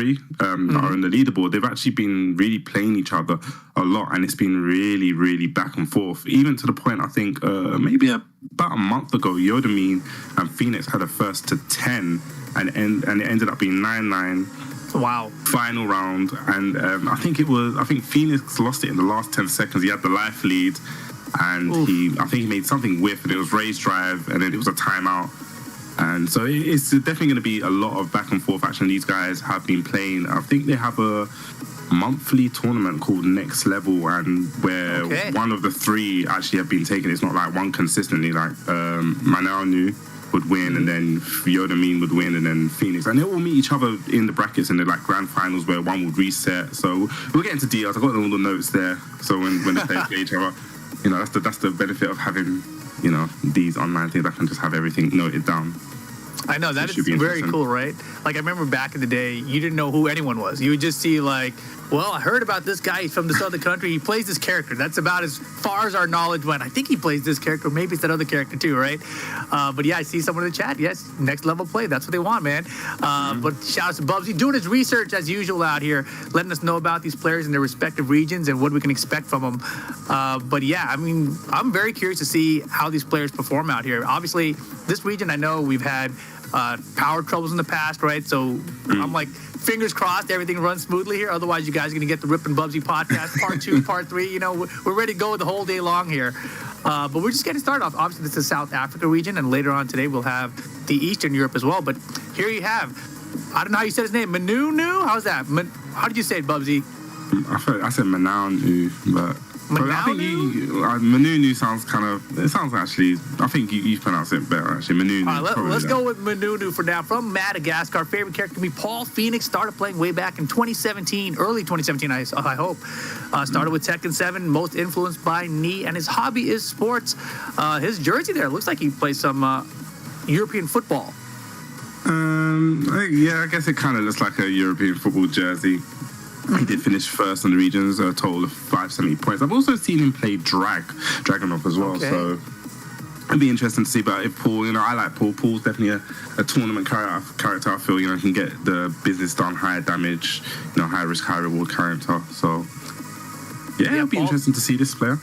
three that are in the leaderboard, they've actually been really playing each other a lot, and it's been really, really back and forth. Even to the point, I think maybe about a month ago, Yodamine and Phoenix had a first to 10, and it ended up being 9-9. Wow. Final round, and I think Phoenix lost it in the last 10 seconds. He had the life lead, and I think he made something whiff, and it was raise drive, and then it was a timeout. And so it's definitely going to be a lot of back and forth action. These guys have been playing. I think they have a monthly tournament called Next Level, and where one of the three actually have been taken. It's not like one consistently, like Manaunu would win, and then Yodamine would win, and then Phoenix, and they all meet each other in the brackets in the like grand finals where one would reset. So we'll get into details. I've got all the notes there, so when they play each other, that's the benefit of having these online things. I can just have everything noted down. I know, that is very cool, right? Like, I remember back in the day, you didn't know who anyone was. You would just see, like, well, I heard about this guy. He's from this other country. He plays this character. That's about as far as our knowledge went. I think he plays this character. Maybe it's that other character, too, right? But, yeah, I see someone in the chat. Yes, next level play. That's what they want, man. But shout out to Bubsy doing his research, as usual, out here, letting us know about these players in their respective regions and what we can expect from them. But, yeah, I mean, I'm very curious to see how these players perform out here. Obviously, this region, I know we've had power troubles in the past, right? So I'm like, fingers crossed, everything runs smoothly here. Otherwise, you guys are going to get the Rip and Bubsy podcast, part 2, part 3. We're ready to go the whole day long here. But we're just getting started off. Obviously, this is the South Africa region, and later on today, we'll have the Eastern Europe as well. But here you have, I don't know how you said his name, Manunu? How's that? How did you say it, Bubsy? I said Manunu, but I think Manunu sounds actually, I think you pronounce it better, actually. Manunu. All right, let's go with Manunu for now. From Madagascar, favorite character to me, Paul Phoenix. Started playing way back in 2017, early 2017, I hope. Started with Tekken 7, most influenced by Knee, and his hobby is sports. His jersey there looks like he plays some European football. Yeah, I guess it kind of looks like a European football jersey. He did finish first in the regions, a total of 570 points. I've also seen him play Dragunov as well, so it'd be interesting to see. But if Paul, I like Paul. Paul's definitely a tournament character. I feel, can get the business done, high damage, high risk, high reward character. So yeah, it'd be interesting to see this player.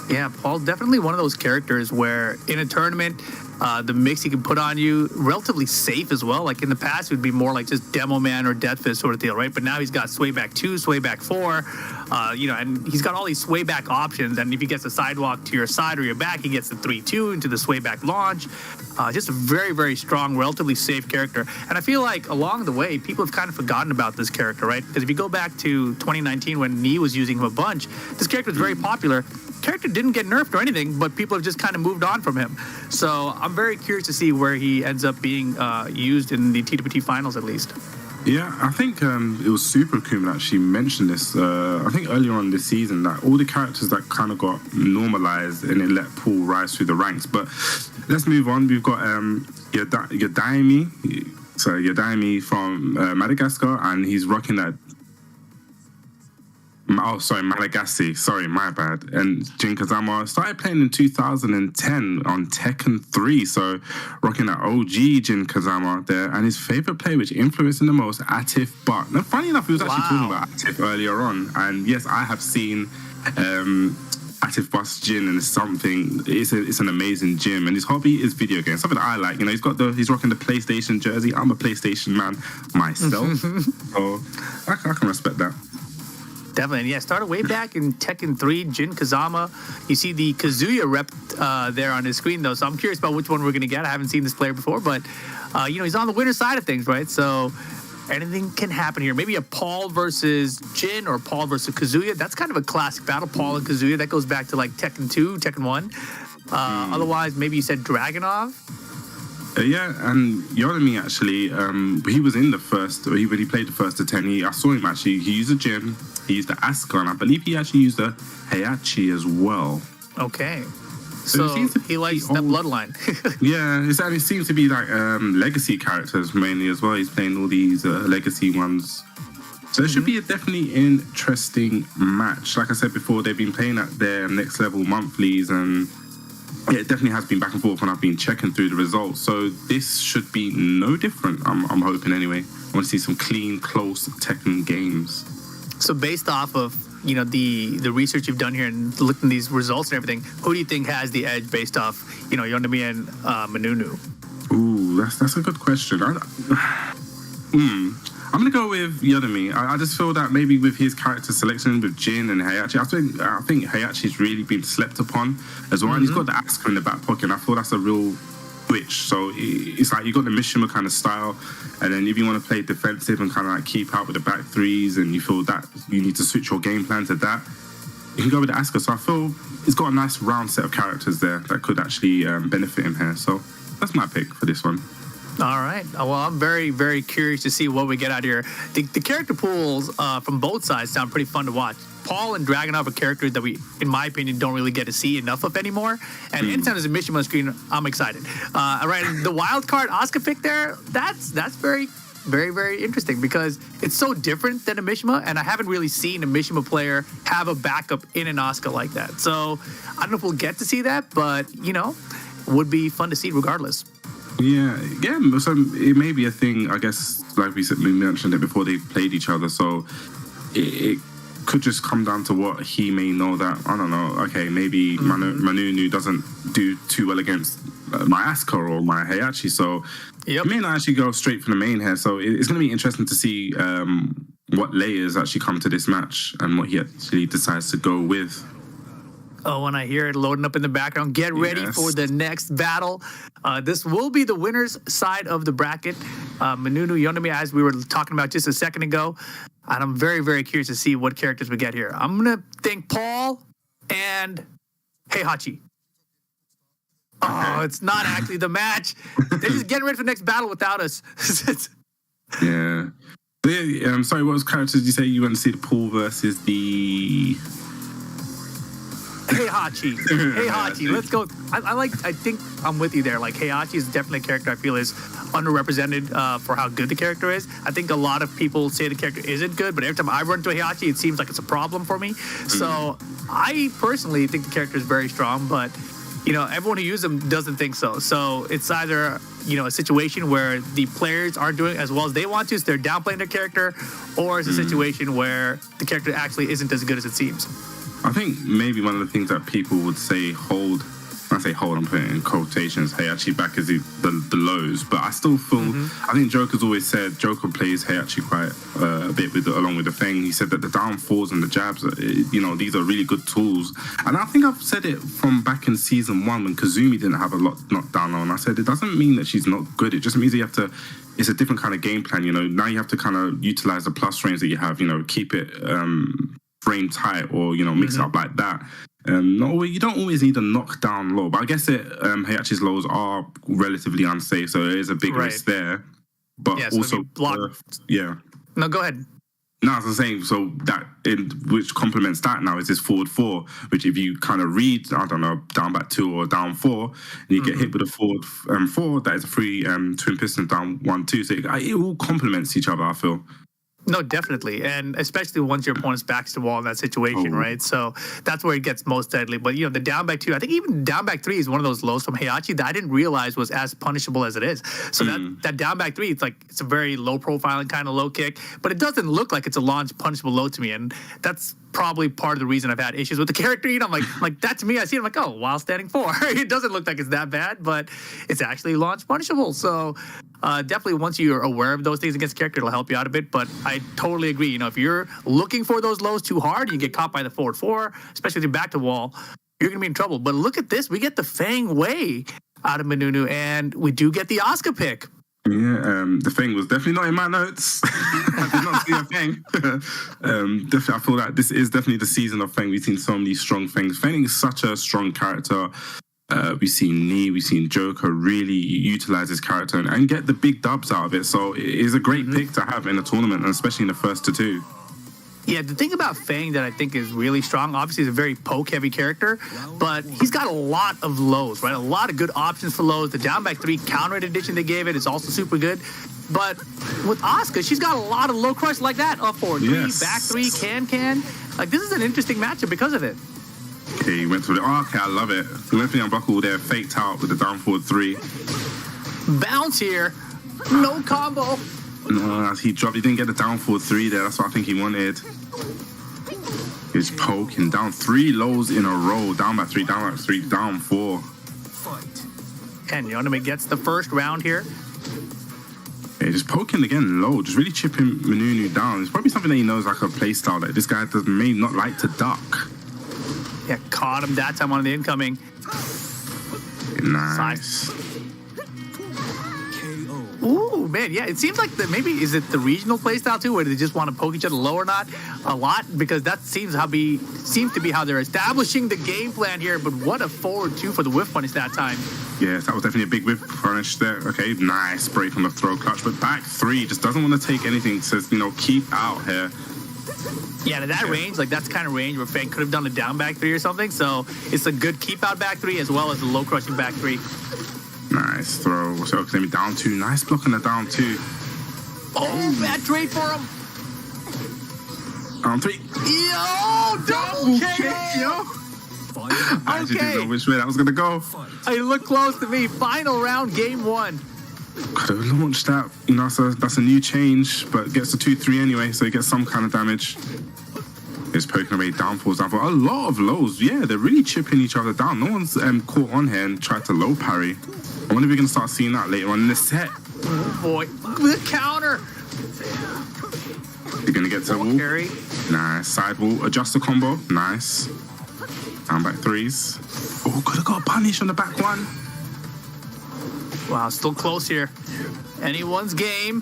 Yeah, Paul's definitely one of those characters where in a tournament, the mix he can put on you, relatively safe as well. Like in the past, it would be more like just Demo Man or Death Fist sort of deal, right? But now he's got Sway Back 2, Sway Back 4, and he's got all these Sway Back options. And if he gets a sidewalk to your side or your back, he gets the 3-2 into the Sway Back launch. Just a very, very strong, relatively safe character. And I feel like along the way, people have kind of forgotten about this character, right? Because if you go back to 2019 when Knee was using him a bunch, this character was very popular. Character didn't get nerfed or anything, but people have just kind of moved on from him. So I'm very curious to see where he ends up being used in the TWT finals, at least. Yeah, I think it was Super Kun that actually mentioned this. I think earlier on this season, that all the characters that kind of got normalized and it let Paul rise through the ranks. But let's move on. We've got Yadaimi from Madagascar, and he's rocking that. Malagasy. Sorry, my bad. And Jin Kazama started playing in 2010 on Tekken 3, so rocking that OG Jin Kazama there. And his favorite player, which influenced him the most, Atif Butt. Now, funny enough, he was actually talking about Atif earlier on. And yes, I have seen Atif Butt's Jin, and it's an amazing gym. And his hobby is video games, something that I like. He's rocking the PlayStation jersey. I'm a PlayStation man myself, so I can respect that. Definitely. And yeah, started way back in Tekken 3, Jin Kazama. You see the Kazuya rep there on his screen, though, so I'm curious about which one we're going to get. I haven't seen this player before, but, he's on the winner side of things, right? So anything can happen here. Maybe a Paul versus Jin or Paul versus Kazuya. That's kind of a classic battle, Paul and Kazuya. That goes back to, like, Tekken 2, Tekken 1. Otherwise, maybe you said Dragunov. Yeah, and Yodami actually, he was in the first, when he played the first to 10, I saw him actually, he used a Jin, he used the Asuka, and I believe he actually used a Heihachi as well. Okay. So he likes that bloodline. Yeah, it seems to be like legacy characters mainly as well. He's playing all these legacy ones. So it should be a definitely interesting match. Like I said before, they've been playing at their next level monthlies, and it definitely has been back and forth when I've been checking through the results. So this should be no different. I'm hoping anyway. I want to see some clean, close Tekken games. So based off of the research you've done here and looked at these results and everything, who do you think has the edge based off Yonami and Manunu? Ooh, that's a good question. I'm gonna go with Yonami. I just feel that maybe with his character selection with Jin and Heihachi, I think Heihachi's really been slept upon as well. And he's got the Asuka in the back pocket, and I feel that's a real switch. So it's like you got the Mishima kind of style, and then if you want to play defensive and kind of like keep out with the back threes, and you feel that you need to switch your game plan to that, you can go with the Asuka. So I feel he's got a nice round set of characters there that could actually benefit him here. So that's my pick for this one. All right. Well, I'm very, very curious to see what we get out here. The character pools from both sides sound pretty fun to watch. Paul and Dragunov are characters that we, in my opinion, don't really get to see enough of anymore. And anytime there's a Mishima screen, I'm excited. All right. The wild card Asuka pick there, that's very, very, very interesting because it's so different than a Mishima, and I haven't really seen a Mishima player have a backup in an Asuka like that. So I don't know if we'll get to see that, but, would be fun to see regardless. Yeah. So it may be a thing, I guess, like we mentioned it before they played each other. So it could just come down to what he may know that, I don't know, okay, maybe Manunu doesn't do too well against my Asuka or my Heihachi. So he may not actually go straight for the main here. So it's going to be interesting to see what layers actually come to this match and what he actually decides to go with. Oh, and I hear it loading up in the background. Get ready for the next battle. This will be the winner's side of the bracket. Manunu, Yonami, as we were talking about just a second ago. And I'm very, very curious to see what characters we get here. I'm going to think Paul and Heihachi. Oh, it's not actually the match. They're just getting ready for the next battle without us. Yeah. I'm sorry, what was characters did you say you went to see? The Paul versus the... Heihachi. Let's go. I think I'm with you there. Like, Heihachi is definitely a character I feel is underrepresented for how good the character is. I think a lot of people say the character isn't good, but every time I run into Heihachi, it seems like it's a problem for me. So I personally think the character is very strong, but everyone who uses them doesn't think so. So it's either a situation where the players aren't doing as well as they want to, so they're downplaying their character, or it's a situation where the character actually isn't as good as it seems. I think maybe one of the things that people would say when I say hold, I'm putting it in quotations, Heihachi back is the lows, but I still feel, I think Joker's always said, Joker plays Heihachi quite a bit along with the Feng. He said that the down fours and the jabs, these are really good tools. And I think I've said it from back in season 1 when Kazumi didn't have a lot knocked down on. I said it doesn't mean that she's not good. It just means you have to, it's a different kind of game plan. Now you have to kind of utilize the plus frames that you have, keep it frame tight or, mix it up like that. You don't always need a knockdown low, but I guess Heihachi's lows are relatively unsafe, so there is a big risk there. But so also, No, go ahead. No, I was saying, so that which complements that now is this forward 4, which if you kind of read, I don't know, down back 2 or down 4, and you get hit with a forward 4, that is a free twin piston down 1-2. So it all complements each other, I feel. No, definitely. And especially once your opponent's back's to the wall in that situation, right? So that's where it gets most deadly. But, the down back 2, I think even down back 3 is one of those lows from Heihachi that I didn't realize was as punishable as it is. So that down back 3, it's a very low profile and kind of low kick, but it doesn't look like it's a launch punishable low to me. And that's probably part of the reason I've had issues with the character. I'm like that to me, I see it, I'm like, oh, while standing 4. It doesn't look like it's that bad, but it's actually launch punishable. So definitely once you're aware of those things against the character, it'll help you out a bit. But I totally agree. If you're looking for those lows too hard, you get caught by the forward 4, especially with your back to wall, you're going to be in trouble. But look at this. We get the Feng Wei out of Manunu, and we do get the Asuka pick. Yeah, the Feng was definitely not in my notes. I did not see a Feng. Definitely, I feel that this is definitely the season of Feng. We've seen so many strong Fengs. Feng is such a strong character. We've seen Nii, we've seen Joker really utilize his character and get the big dubs out of it. So it is a great pick to have in a tournament, and especially in the first to 2. Yeah, the thing about Feng that I think is really strong, obviously he's a very poke-heavy character, but he's got a lot of lows, right? A lot of good options for lows. The down back 3 counter addition they gave it is also super good. But with Asuka, she's got a lot of low crush like that. Up forward 3, back 3, can. Like, this is an interesting matchup because of it. Okay, he went to the... Oh, okay, I love it. He went for the unbuckle there, faked out with the down forward 3. Bounce here. No combo. No, he dropped. He didn't get the down forward 3 there. That's what I think he wanted. He's poking down 3 lows in a row. Down by 3, down by 3, down 4. And Yoname gets the first round here. Yeah, just poking again low, just really chipping Manunu down. It's probably something that he knows, like a play style that this guy may not like to duck. Yeah, caught him that time on the incoming. Nice. Ooh, man, yeah, it seems like maybe is it the regional playstyle too, where they just want to poke each other low or not a lot, because that seems to be how they're establishing the game plan here. But what a forward 2 for the whiff punish that time. Yes, that was definitely a big whiff punish there. Okay, nice break on the throw clutch, but back 3 just doesn't want to take anything. Says, keep out here. Yeah, to that range, like that's kind of range where Fang could have done a down back 3 or something. So it's a good keep out back 3 as well as a low crushing back 3. Nice throw. What's up? Maybe down 2. Nice block on the down 2. Oh, bad trade for him. Down 3. Yo, double kick, yo. I actually didn't know which way that was gonna go. He looked close to me. Final round, game 1. Could have launched that. That's a new change, but gets the 2-3 anyway, so he gets some kind of damage. He's poking away downfalls. A lot of lows. Yeah, they're really chipping each other down. No one's caught on here and tried to low parry. I wonder if we're going to start seeing that later on in the set. Oh, boy. The counter. You're going to get to the wall. Carry. Nice. Side wall. Adjust the combo. Nice. Down back 3s. Oh, could have got a punish on the back 1. Wow, still close here. Anyone's game.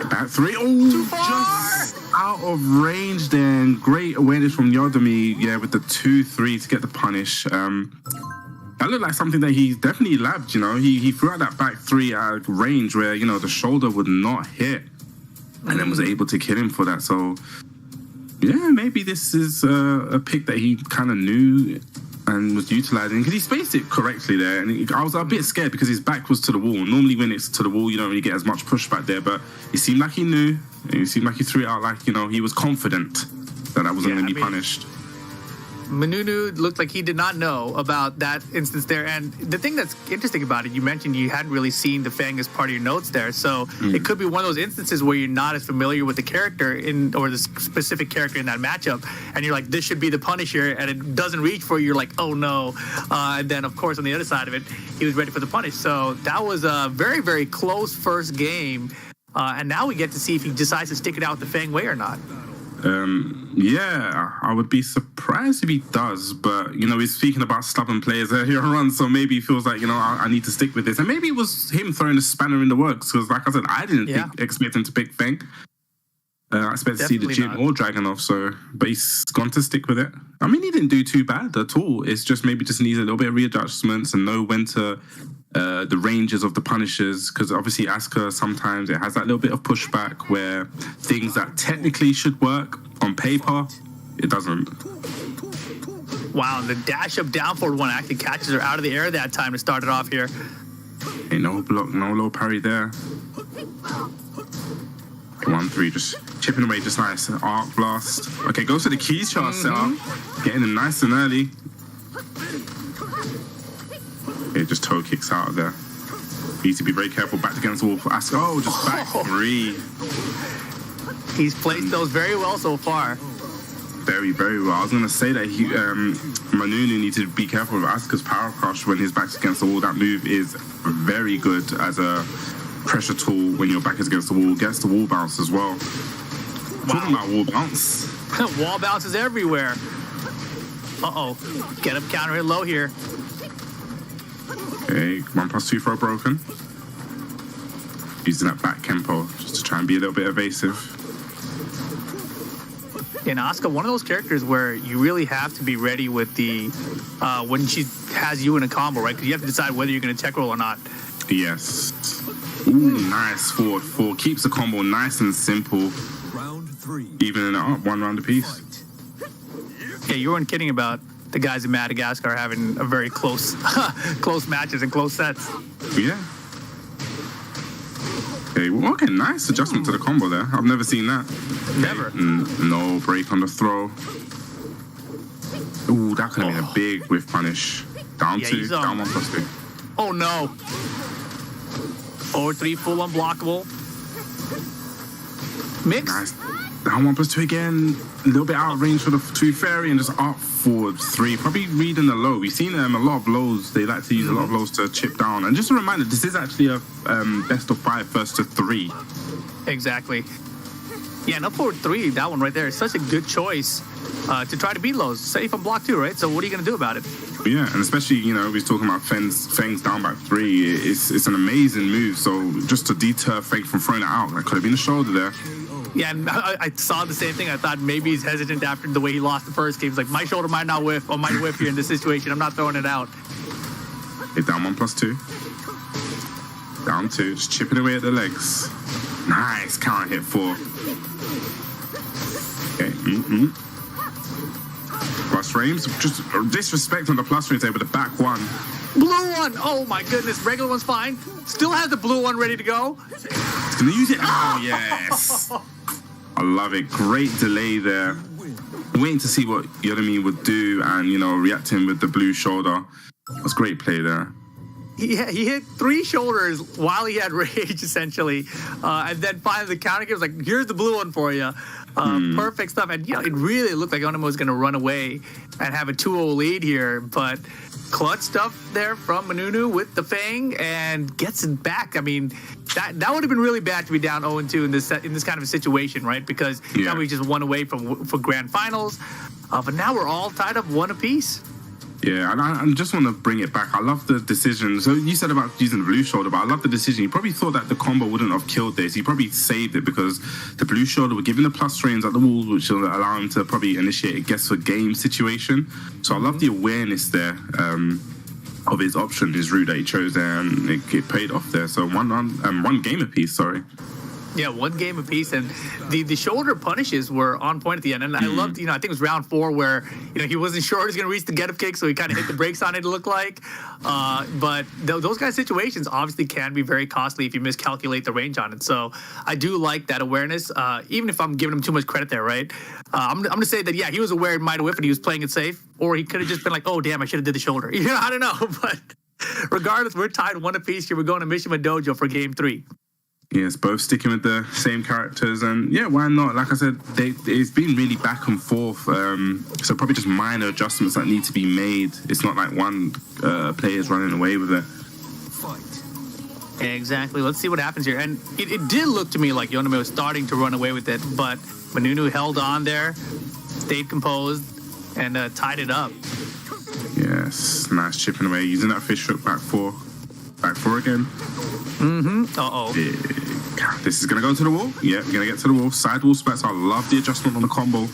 Back 3. Oh, too far. Just out of range then. Great awareness from Yodomi. Yeah, with the 2-3 to get the punish. That looked like something that he definitely labbed, He threw out that back 3 at range where, the shoulder would not hit. And then was able to kill him for that. So, yeah, maybe this is a pick that he kind of knew and was utilizing, because he spaced it correctly there. And I was a bit scared because his back was to the wall. Normally when it's to the wall, you don't really get as much pushback there, but it seemed like he knew. It seemed like he threw it out like, he was confident that wasn't going to be punished. Manunu looked like he did not know about that instance there. And the thing that's interesting about it, you mentioned you hadn't really seen the Fang as part of your notes there. So it could be one of those instances where you're not as familiar with the character or the specific character in that matchup. And you're like, this should be the Punisher. And it doesn't reach for you. You're like, oh, no. And then, of course, on the other side of it, he was ready for the punish. So that was a very, very close first game. And now we get to see if he decides to stick it out the Fang way or not. Yeah, I would be surprised if he does, but he's speaking about stubborn players earlier on, so maybe he feels like I need to stick with this, and maybe it was him throwing a spanner in the works, because like I said, I didn't expect him to pick Fang. I expect to see the Jin or Dragunov, but he's gone to stick with it. I mean, he didn't do too bad at all. It's just maybe just needs a little bit of readjustments and know when to the ranges of the punishers, because obviously Asuka sometimes it has that little bit of pushback where things that technically should work on paper, it doesn't. Wow, the dash up down forward 1 actually catches her out of the air that time to start it off here. Ain't no block, no low parry there. 1-3, just chipping away, just nice. Arc blast. Okay, goes to the keys chart setup. Getting in nice and early. It just toe kicks out of there. Needs to be very careful. Back against the wall for Asuka. Oh, just back 3. He's placed those very well so far. Very, very well. I was going to say that Manunu needs to be careful with Asuka's power crush when his back's against the wall. That move is very good as a pressure tool when your back is against the wall. Gets the wall bounce as well. Wow. Talking about wall bounce. Wall bounces everywhere. Uh-oh. Get up counter hit low here. Okay, 1+2 throw broken. Using that back Kempo just to try and be a little bit evasive. And Asuka, one of those characters where you really have to be ready with the when she has you in a combo, right? Because you have to decide whether you're going to tech roll or not. Yes. Ooh, nice forward 4. Keeps the combo nice and simple. Round 3. Even it up 1 round apiece. Yeah, you weren't kidding about the guys in Madagascar having a very close close matches and close sets. Yeah. Okay, well, okay, nice adjustment to the combo there. I've never seen that. Never. No break on the throw. Ooh, that could have been a big whiff punish. Down 2, down 1+2. Oh no. Forward 3, full unblockable. Mix. Nice. Down 1+2 again. A little bit out of range for the 2 fairy and just up forward 3. Probably reading the low. We've seen a lot of lows. They like to use a lot of lows to chip down. And just a reminder, this is actually a best of 5 first to 3. Exactly. Yeah, and up forward 3, that one right there is such a good choice to try to beat lows. Safe on block 2, right? So what are you going to do about it? Yeah, and especially, we're talking about Feng's down by 3. It's an amazing move. So just to deter Feng from throwing it out, that could have been a shoulder there. Yeah, and I saw the same thing. I thought maybe he's hesitant after the way he lost the first game. He's like, my shoulder might not whiff, or might whiff here in this situation. I'm not throwing it out. Okay, down 1+2. Down 2, just chipping away at the legs. Nice counter hit 4. Okay, plus frames. Just disrespect on the plus frames there with the back 1. Blue one! Oh my goodness, regular one's fine. Still has the blue one ready to go. He's gonna use it. Oh, yes. I love it. Great delay there. Waiting to see what Yodomi would do and, reacting with the blue shoulder. That's great play there. Yeah, he hit 3 shoulders while he had rage, essentially. And then finally the counter was like, here's the blue one for you. Perfect stuff. And, it really looked like Onuma was going to run away and have a 2-0 lead here. But clutch stuff there from Manunu with the Fang and gets it back. I mean, that would have been really bad to be down 0-2 in this kind of a situation, right? Because now we just won away for grand finals. But now we're all tied up 1 apiece. Yeah, and I just want to bring it back. I love the decision. So you said about using the blue shoulder, but I love the decision. You probably thought that the combo wouldn't have killed this. He probably saved it because the blue shoulder were giving the plus frames at the walls, which will allow him to probably initiate a guess for game situation. So I love the awareness there of his option, his route that he chose there, and it paid off there. So one game apiece, sorry. Yeah, 1 game apiece, and the shoulder punishes were on point at the end. And I loved, I think it was round 4 where, he wasn't sure he was going to reach the get-up kick, so he kind of hit the brakes on it, it looked like. But those kind of situations obviously can be very costly if you miscalculate the range on it. So I do like that awareness, even if I'm giving him too much credit there, right? I'm going to say that, yeah, he was aware it might have whiffed and he was playing it safe, or he could have just been like, oh, damn, I should have did the shoulder. I don't know, but regardless, we're tied 1 apiece here. We're going to Mishima Dojo for game 3. Yes, both sticking with the same characters, and yeah, why not? Like I said, it's been really back and forth, so probably just minor adjustments that need to be made. It's not like one player's running away with it. Exactly. Let's see what happens here. And it did look to me like Yonomi was starting to run away with it, but Manunu held on there, stayed composed, and tied it up. Yes, nice chipping away, using that fish hook back 4 again. Uh-oh. Yeah. This is going to go to the wall. Yeah, we're going to get to the wall. Side wall spats. I love the adjustment on the combo.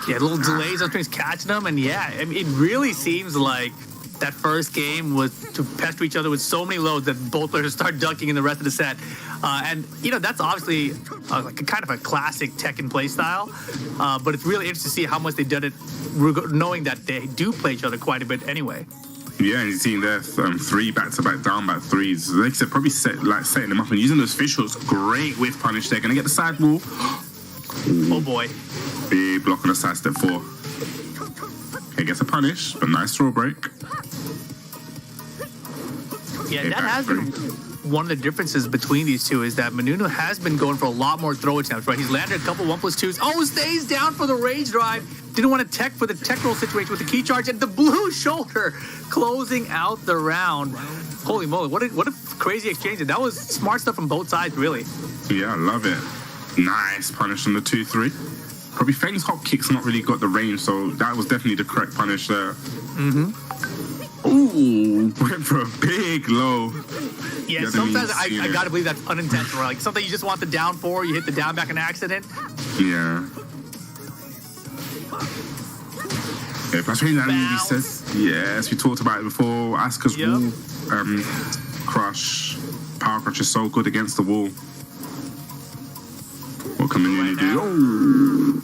Yeah, little delays on things catching them. And yeah, I mean, it really seems like that first game was to pester each other with so many loads that both players start ducking in the rest of the set. And, that's obviously like a kind of a classic Tekken play style. But it's really interesting to see how much they did it, knowing that they do play each other quite a bit anyway. Yeah, and you're seeing there 3 back-to-back down back 3s. Like I said, probably setting them up and using those fish hooks. Great whiff punish. They're going to get the side wall. Oh, boy. Big block on the side step 4. Okay, gets a punish, but nice throw break. Yeah, okay, that has been one of the differences between these two is that Manunu has been going for a lot more throw attempts, right? He's landed a couple 1+2s. Oh, stays down for the rage drive. Didn't want to tech for the tech roll situation with the key charge and the blue shoulder closing out the round. Holy moly, what a crazy exchange. That was smart stuff from both sides, really. Yeah, I love it. Nice punish on the 2-3. Probably Feng's hop kicks not really got the range, so that was definitely the correct punish there. Ooh, went for a big low. Yeah, sometimes I gotta believe that's unintentional. Like something you just want the down 4, you hit the down back an accident. Yeah. Okay, plus we says yes, we talked about it before. Asuka's wall crush. Power crush is so good against the wall. What can Manunu do? Oh,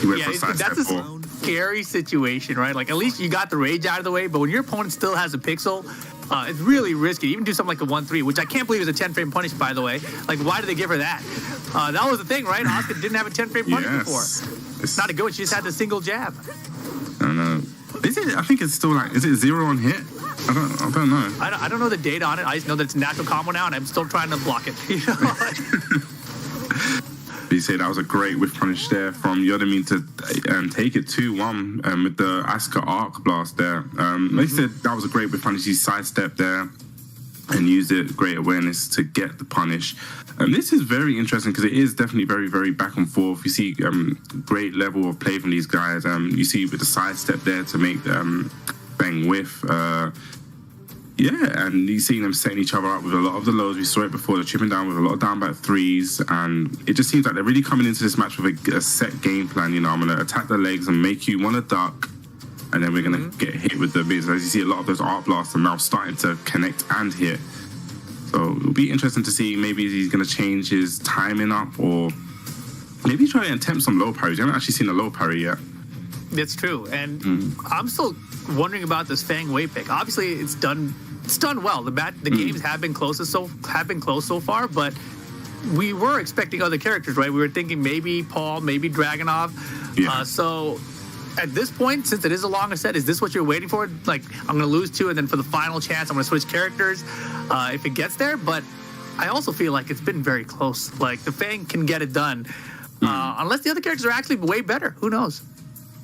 he went for a side step 4. Scary situation, right? Like, at least you got the rage out of the way, but when your opponent still has a pixel, it's really risky. Even do something like a 1-3, which I can't believe is a 10-frame punish, by the way. Like, why did they give her that? That was the thing, right? Asuka didn't have a 10-frame punish before. It's not a good one. She just had the single jab. Is it? I think it's still like, is it 0 on hit? I don't know. I don't know the data on it. I just know that it's a natural combo now, and I'm still trying to block it. You know? You say that was a great whiff punish there from Yodamin to take it 2-1 with the Asuka Arc Blast there. Like you said, that was a great whiff punish. He sidestepped there and used it, great awareness to get the punish. This is very interesting because it is definitely very, very back and forth. You see great level of play from these guys. You see with the sidestep there to make Bang whiff. And you see them setting each other up with a lot of the lows. We saw it before, they're chipping down with a lot of down back threes, and it just seems like they're really coming into this match with a set game plan. You know, I'm going to attack the legs and make you want to duck, and then we're going to get hit with the biz. As you see, a lot of those art blasts are now starting to connect and hit. So it'll be interesting to see maybe he's going to change his timing up, or maybe try and attempt some low parries. I haven't actually seen a low parry yet. That's true, and I'm still wondering about this Fang Wei pick. Obviously, it's done well. The games have been close so far, but we were expecting other characters, right? We were thinking maybe Paul, maybe Dragunov. Yeah. So at this point, since it is a longer set, is this what you're waiting for? Like, I'm going to lose 2, and then for the final chance, I'm going to switch characters if it gets there. But I also feel like it's been very close. Like, the Fang can get it done, unless the other characters are actually way better. Who knows?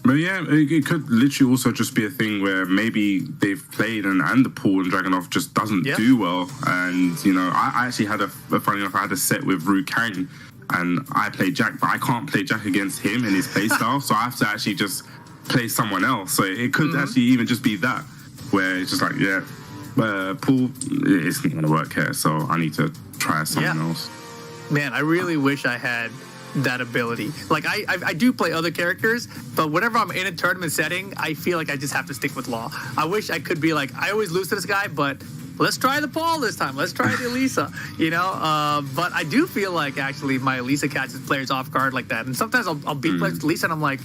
But yeah, it could literally also just be a thing where maybe they've played and the pool and Dragunov just doesn't do well. And, you know, I actually had funny enough, I had a set with Ru Kang and I played Jack, but I can't play Jack against him and his playstyle. So I have to actually just play someone else. So it could actually even just be that, where it's just like, pool, it's not going to work here. So I need to try something else. Man, I really wish I had that ability. Like, I do play other characters, but whenever I'm in a tournament setting, I feel like I just have to stick with Law. I wish I could be like, I always lose to this guy, but let's try the Paul this time. Let's try the Elisa, you know? But I do feel like, actually, my Elisa catches players off guard like that. And sometimes I'll beat players with Elisa, and I'm like,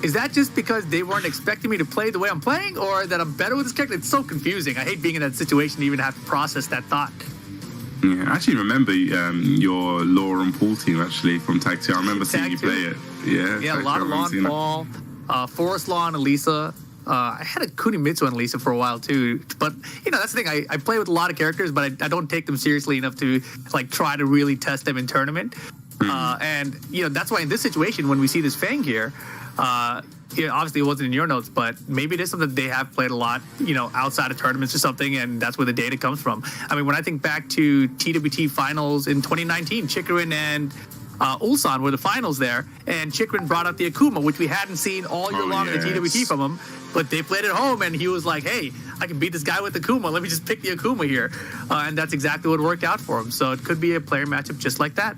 is that just because they weren't expecting me to play the way I'm playing, or that I'm better with this character? It's so confusing. I hate being in that situation to even have to process that thought. Yeah, I actually remember your Law and Paul team, actually, from Tag 2. I remember seeing you play it. Yeah, a lot of Law and Paul, Forest Law and Elisa. I had a Kunimitsu and Elisa for a while, too. But, you know, that's the thing. I play with a lot of characters, but I don't take them seriously enough to, like, try to really test them in tournament. And, you know, that's why in this situation, when we see this Fang here, obviously it wasn't in your notes, but maybe it is something that they have played a lot, you know, outside of tournaments or something, and that's where the data comes from. I mean, when I think back to TWT finals in 2019, Chikrin and Ulsan were the finals there, and Chikrin brought out the Akuma, which we hadn't seen all year long in the TWT from him, but they played at home, and he was like, hey, I can beat this guy with Akuma. Let me just pick the Akuma here. And that's exactly what worked out for him. So it could be a player matchup just like that.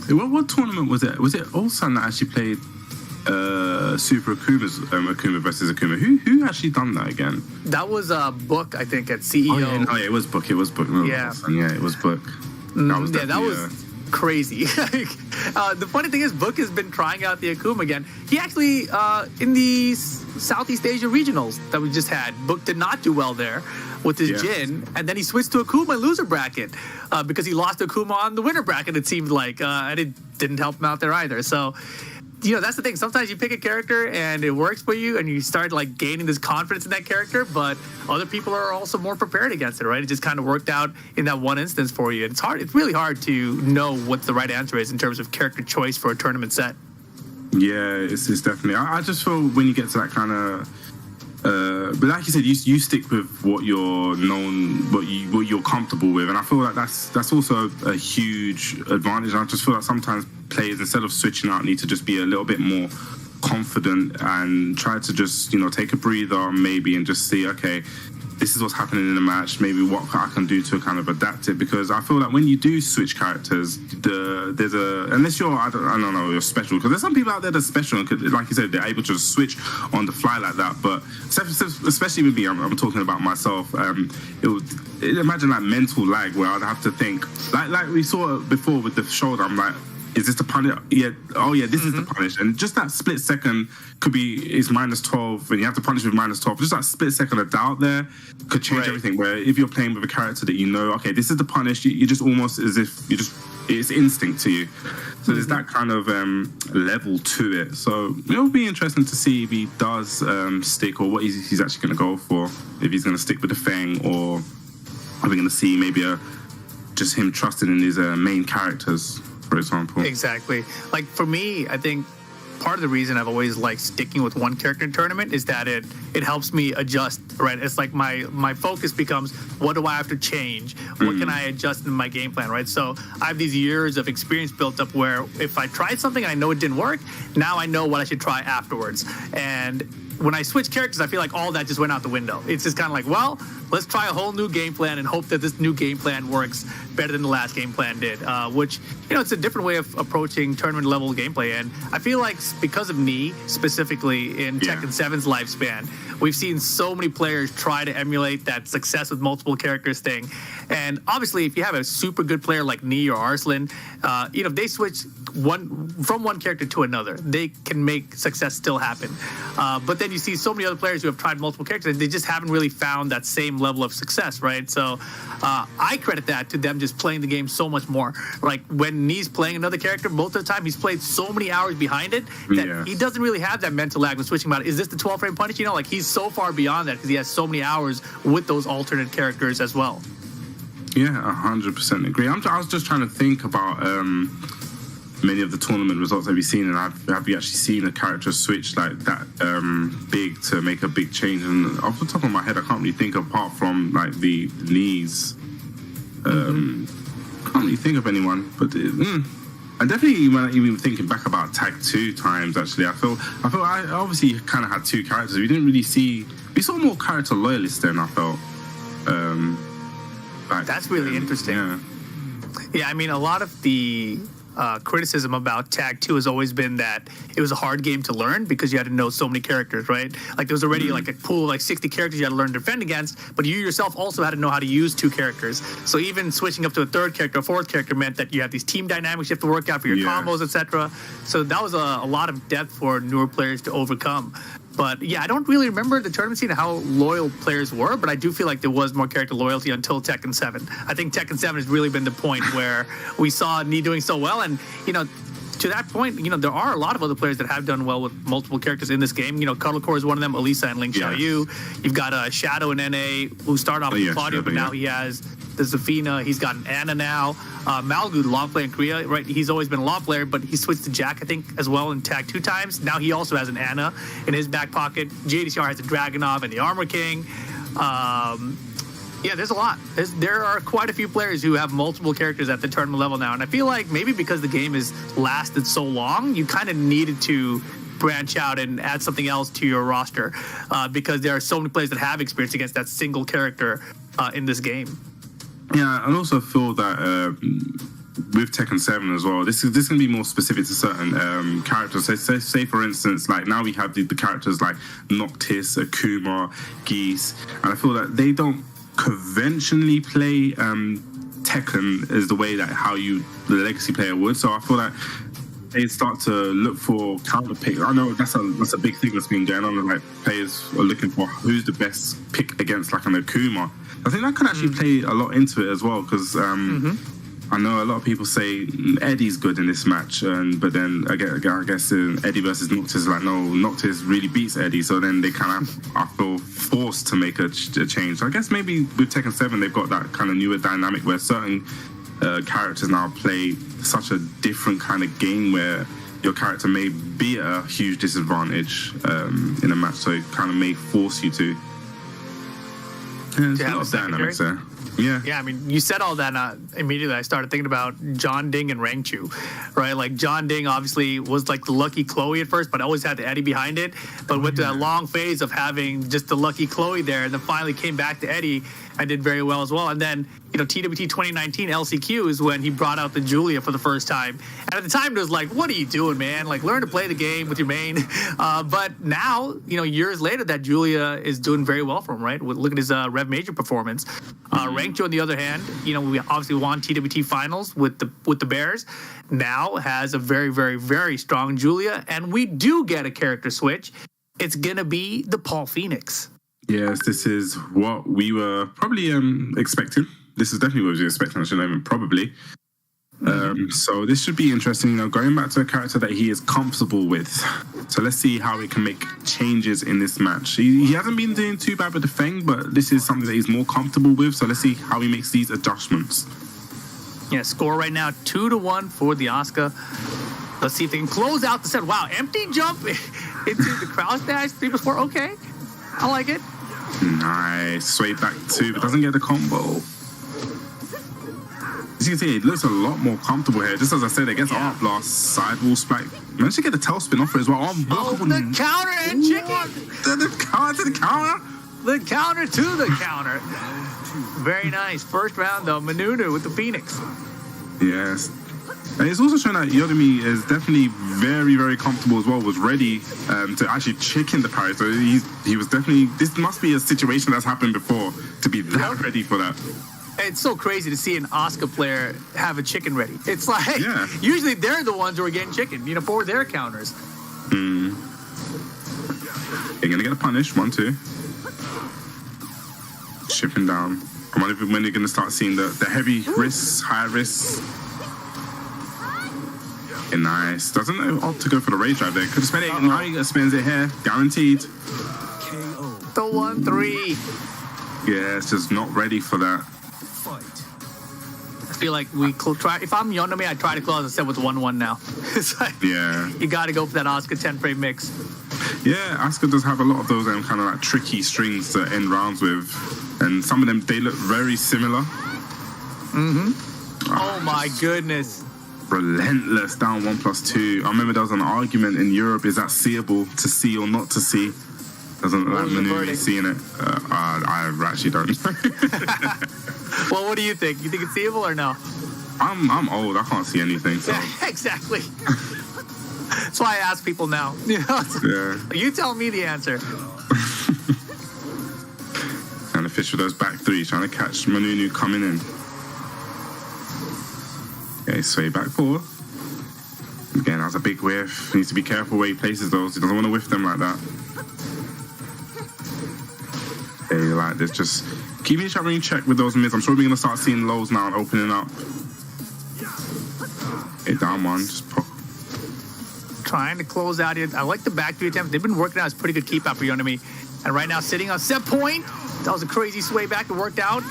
What tournament was it? Was it Ulsan that actually played Super Akuma versus Akuma? Who actually done that again? That was Book, I think, at CEO. Oh yeah, it was Book. No, yeah, it was Book. That was crazy. The funny thing is, Book has been trying out the Akuma again. He actually in the Southeast Asia regionals that we just had, Book did not do well there with his Jin, and then he switched to Akuma in loser bracket because he lost Akuma on the winner bracket. It seemed like, and it didn't help him out there either. So, you know, that's the thing. Sometimes you pick a character and it works for you and you start like gaining this confidence in that character, but other people are also more prepared against it, right? It just kind of worked out in that one instance for you. It's hard. It's really hard to know what the right answer is in terms of character choice for a tournament set. Yeah, it's definitely. I just feel when you get to that kind of, but like you said, you stick with what you're known, what you're comfortable with, and I feel like that's also a huge advantage. And I just feel like sometimes players, instead of switching out, need to just be a little bit more confident and try to just, you know, take a breather maybe and just see, okay, this is what's happening in the match, maybe what I can do to kind of adapt it. Because I feel like when you do switch characters, there's unless you're, I don't know, you're special, because there's some people out there that's special, and like you said, they're able to switch on the fly like that. But especially with me, I'm talking about myself, imagine that mental lag where I'd have to think, like we saw before with the shoulder, I'm like, is this the punish? Yeah. Oh, yeah, this is the punish. And just that split second is -12, and you have to punish with -12. Just that split second of doubt there could change everything. Where if you're playing with a character that you know, okay, this is the punish, you just almost as if it's instinct to you. So there's that kind of level to it. So it'll be interesting to see if he does stick, or what he's actually going to go for. If he's going to stick with the Fang, or are we going to see maybe just him trusting in his main characters, for example. Exactly. Like, for me, I think part of the reason I've always liked sticking with one character in tournament is that it helps me adjust, right? It's like my focus becomes, what do I have to change? What can I adjust in my game plan, right? So I have these years of experience built up where if I tried something and I know it didn't work, now I know what I should try afterwards. And when I switch characters, I feel like all that just went out the window. It's just kind of like, well, let's try a whole new game plan and hope that this new game plan works better than the last game plan did, which, it's a different way of approaching tournament level gameplay. And I feel like because of Knee, specifically in Tekken 7's lifespan, we've seen so many players try to emulate that success with multiple characters thing. And obviously, if you have a super good player like Knee or Arslan, if they switch from one character to another, they can make success still happen. But then you see so many other players who have tried multiple characters, and they just haven't really found that same level of success, right? So I credit that to them just playing the game so much more. Like, when Knee's playing another character, most of the time he's played so many hours behind it that he doesn't really have that mental lag when switching about, is this the 12-frame punish? Like, he's so far beyond that because he has so many hours with those alternate characters as well. Yeah, 100% agree. I was just trying to think about many of the tournament results have you seen, and have you actually seen a character switch like that big to make a big change? And off the top of my head, I can't really think, apart from like the Knees. Can't really think of anyone, but I definitely, when even thinking back about Tag 2 times, actually, I feel I obviously kind of had two characters. We saw more character loyalists then, I felt. That's really interesting. Yeah, I mean, a lot of the criticism about Tag 2 has always been that it was a hard game to learn because you had to know so many characters, right? Like, there was already like a pool of like 60 characters you had to learn to defend against, but you yourself also had to know how to use two characters. So even switching up to a third character, a fourth character, meant that you have these team dynamics you have to work out for your combos, etc. So that was a lot of depth for newer players to overcome. But yeah, I don't really remember the tournament scene and how loyal players were, but I do feel like there was more character loyalty until Tekken 7. I think Tekken 7 has really been the point where we saw Knee doing so well. And, to that point, there are a lot of other players that have done well with multiple characters in this game. Cuddlecore is one of them, Elisa and Ling Xiaoyu. You've got Shadow and NA, who started off with Claudio, but now he has the Zafina. He's got an Anna now. Malgu, the long player in Korea, right? He's always been a long player, but he switched to Jack, I think, as well in Tag 2 times. Now he also has an Anna in his back pocket. JDCR has a Dragunov and the Armor King. Yeah, there's a lot. There are quite a few players who have multiple characters at the tournament level now, and I feel like maybe because the game has lasted so long, you kind of needed to branch out and add something else to your roster because there are so many players that have experience against that single character in this game. Yeah, and also feel that with Tekken 7 as well, this is going to be more specific to certain characters. So say for instance, like now we have the characters like Noctis, Akuma, Geese, and I feel that they don't conventionally play Tekken as the way that the legacy player would. So I feel like they start to look for counter pick. I know that's a big thing that's been going on, and like players are looking for who's the best pick against like an Akuma. I think that could actually play a lot into it as well, because I know a lot of people say Eddie's good in this match, but then I guess Eddie versus Noctis is like, no, Noctis really beats Eddie, so then they kind of, I feel, forced to make a change. So I guess maybe with Tekken 7 they've got that kind of newer dynamic where certain characters now play such a different kind of game where your character may be at a huge disadvantage in a match, so it kind of may force you to. There's a lot of dynamics there. Yeah, I mean, you said all that, immediately I started thinking about John Ding and Rangchu, right? Like, John Ding obviously was like the lucky Chloe at first, but always had the Eddie behind it. But went through that long phase of having just the lucky Chloe there, and then finally came back to Eddie and did very well as well. And then, TWT 2019 LCQ is when he brought out the Julia for the first time. And at the time, it was like, what are you doing, man? Like, learn to play the game with your main. But now, years later, that Julia is doing very well for him, right? Look at his Rev Major performance. Rancho, on the other hand, we obviously won TWT finals with the Bears. Now has a very, very, very strong Julia, and we do get a character switch. It's gonna be the Paul Phoenix. Yes, this is what we were probably expecting. This is definitely what we were expecting. I shouldn't even probably. So this should be interesting. Going back to a character that he is comfortable with. So let's see how we can make changes in this match. He hasn't been doing too bad with the Feng, but this is something that he's more comfortable with. So let's see how he makes these adjustments. Yeah, score right now 2-1 for the Asuka. Let's see if they can close out the set. Wow, empty jump into the crouch dash 3+4. Okay, I like it. Nice. Sway back 2, but doesn't get the combo. As you can see, it looks a lot more comfortable here. Just as I said, against Art Blast, sidewall spike. Managed to get the tailspin off it as well. The counter and chicken. The counter to the counter. The counter to the counter. Very nice. First round, though. Manunu with the Phoenix. Yes. And it's also showing that Yodomi is definitely very, very comfortable as well, was ready to actually chicken the parry. So he was definitely, this must be a situation that's happened before to be that ready for that. It's so crazy to see an Asuka player have a chicken ready. It's like, usually they're the ones who are getting chicken, for their counters. You're going to get a punish, 1, 2. Shipping down. I wonder when you're going to start seeing the heavy risks, high risks. Okay, nice. Doesn't opt to go for the rage drive there. Could have spent it. Now he spends it here. Guaranteed. The 1-3. Yeah, it's just not ready for that. I feel like we try. If I'm Yonomi, I try to close the set with 1-1 now. It's like, you got to go for that Asuka 10-frame mix. Yeah, Asuka does have a lot of those kind of like tricky strings to end rounds with, and some of them they look very similar. Oh my goodness! Relentless down 1+2. I remember there was an argument in Europe: is that seeable to see or not to see? Doesn't like Manu seeing it. I actually don't. Well, what do you think? You think it's seeable or no? I'm old. I can't see anything. So. Yeah, exactly. That's why I ask people now. You tell me the answer. Trying to fish for those back threes, trying to catch Manunu coming in. Okay, sway back 4. Again, that's a big whiff. He needs to be careful where he places those. He doesn't want to whiff them like that. Okay, like this, just keep each other in check with those mids. I'm sure we're going to start seeing lows now and opening up. Okay, down 1, just pop. Trying to close out here. I like the back 3 attempts. They've been working out. It's pretty good keep out for Yonomi. And right now, sitting on set point. That was a crazy sway back. It worked out.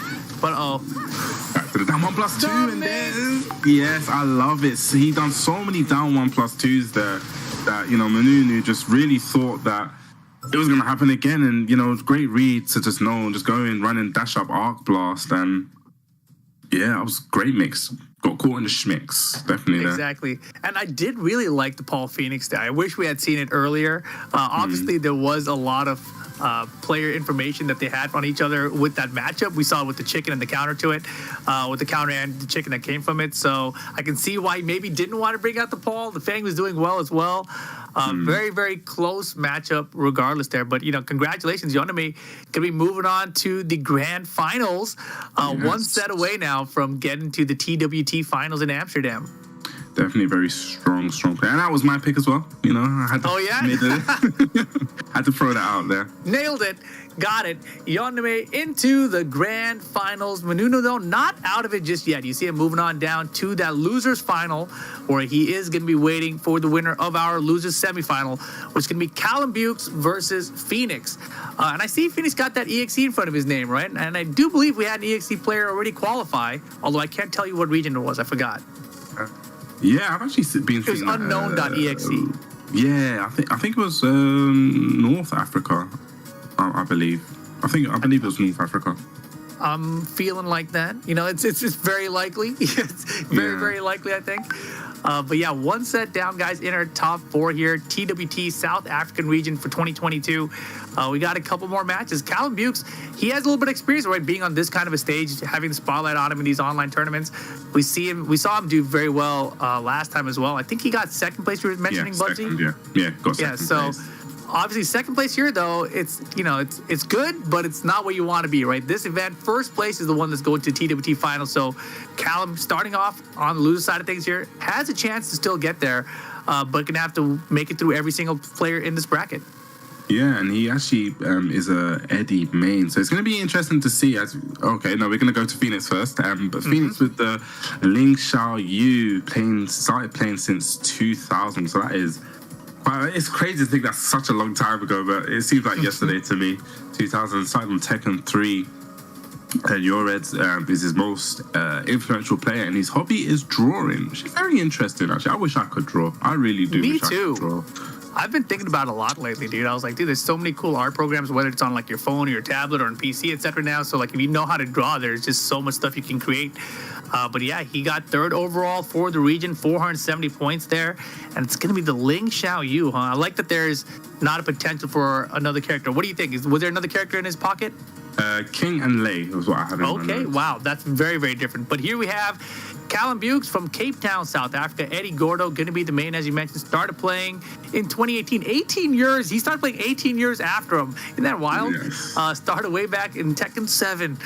But back to the down 1+2. And then, yes, I love it. So he done so many down 1+2s there that, Manunu just really thought that it was going to happen again. And, great read to just know and just go in, run and dash up Arc Blast. And, yeah, it was great mix. Got caught in the schmicks, definitely. Exactly. And I did really like the Paul Phoenix there. I wish we had seen it earlier. Obviously, there was a lot of player information that they had on each other with that matchup. We saw it with the chicken and the counter to it, with the counter and the chicken that came from it. So I can see why he maybe didn't want to bring out the Paul. The Fang was doing well as well. Very, very close matchup regardless there. But, congratulations. Yonomi going to be moving on to the grand finals. One set away now from getting to the TWT finals in Amsterdam. Definitely very strong player. And that was my pick as well. I had to, had to throw that out there. Nailed it. Got it. Yonomi into the grand finals. Manunu, though, not out of it just yet. You see him moving on down to that loser's final, where he is going to be waiting for the winner of our loser's semifinal, which is going to be Callum Bukes versus Phoenix. And I see Phoenix got that EXE in front of his name, right? And I do believe we had an EXE player already qualify, although I can't tell you what region it was. I forgot. Yeah, I've actually been seeing it was unknown.exe. Yeah, I think it was North Africa. I believe it was North Africa. I'm feeling like that. It's very likely. It's very likely, I think. But yeah, one set down, guys, in our top 4 here. TWT South African region for 2022. We got a couple more matches. Callum Bukes, he has a little bit of experience, right, being on this kind of a stage, having the spotlight on him in these online tournaments. We saw him do very well last time as well. I think he got second place. You were mentioning, Bugsy? Yeah, got second place. obviously second place here, though, it's good, but it's not where you want to be, right? This event, first place is the one that's going to TWT final. So Callum, starting off on the loser side of things here, has a chance to still get there, but gonna have to make it through every single player in this bracket. Yeah, and he actually is a Eddie main, so it's going to be interesting to see. We're going to go to Phoenix first, but Phoenix with the Ling Xiaoyu started playing since 2000, so that is. Wow, it's crazy to think that's such a long time ago, but it seems like yesterday to me. 2000, started on Tekken 3. Yored is his most influential player, and his hobby is drawing, which is very interesting, actually. I wish I could draw. I really do wish I could draw. I've been thinking about it a lot lately, dude. I was like, dude, there's so many cool art programs, whether it's on like your phone or your tablet or on PC, etc. now. So like if you know how to draw, there's just so much stuff you can create. But yeah, he got third overall for the region, 470 points there. And it's going to be the Ling Xiaoyu, huh? I like that there's not a potential for another character. What do you think? Was there another character in his pocket? King and Lei was what I had in mind. Okay, wow. That's very, very different. But here we have Callum Bukes from Cape Town, South Africa. Eddie Gordo, going to be the main, as you mentioned, started playing in 2018. 18 years. He started playing 18 years after him. Isn't that wild? Yes. Started way back in Tekken 7.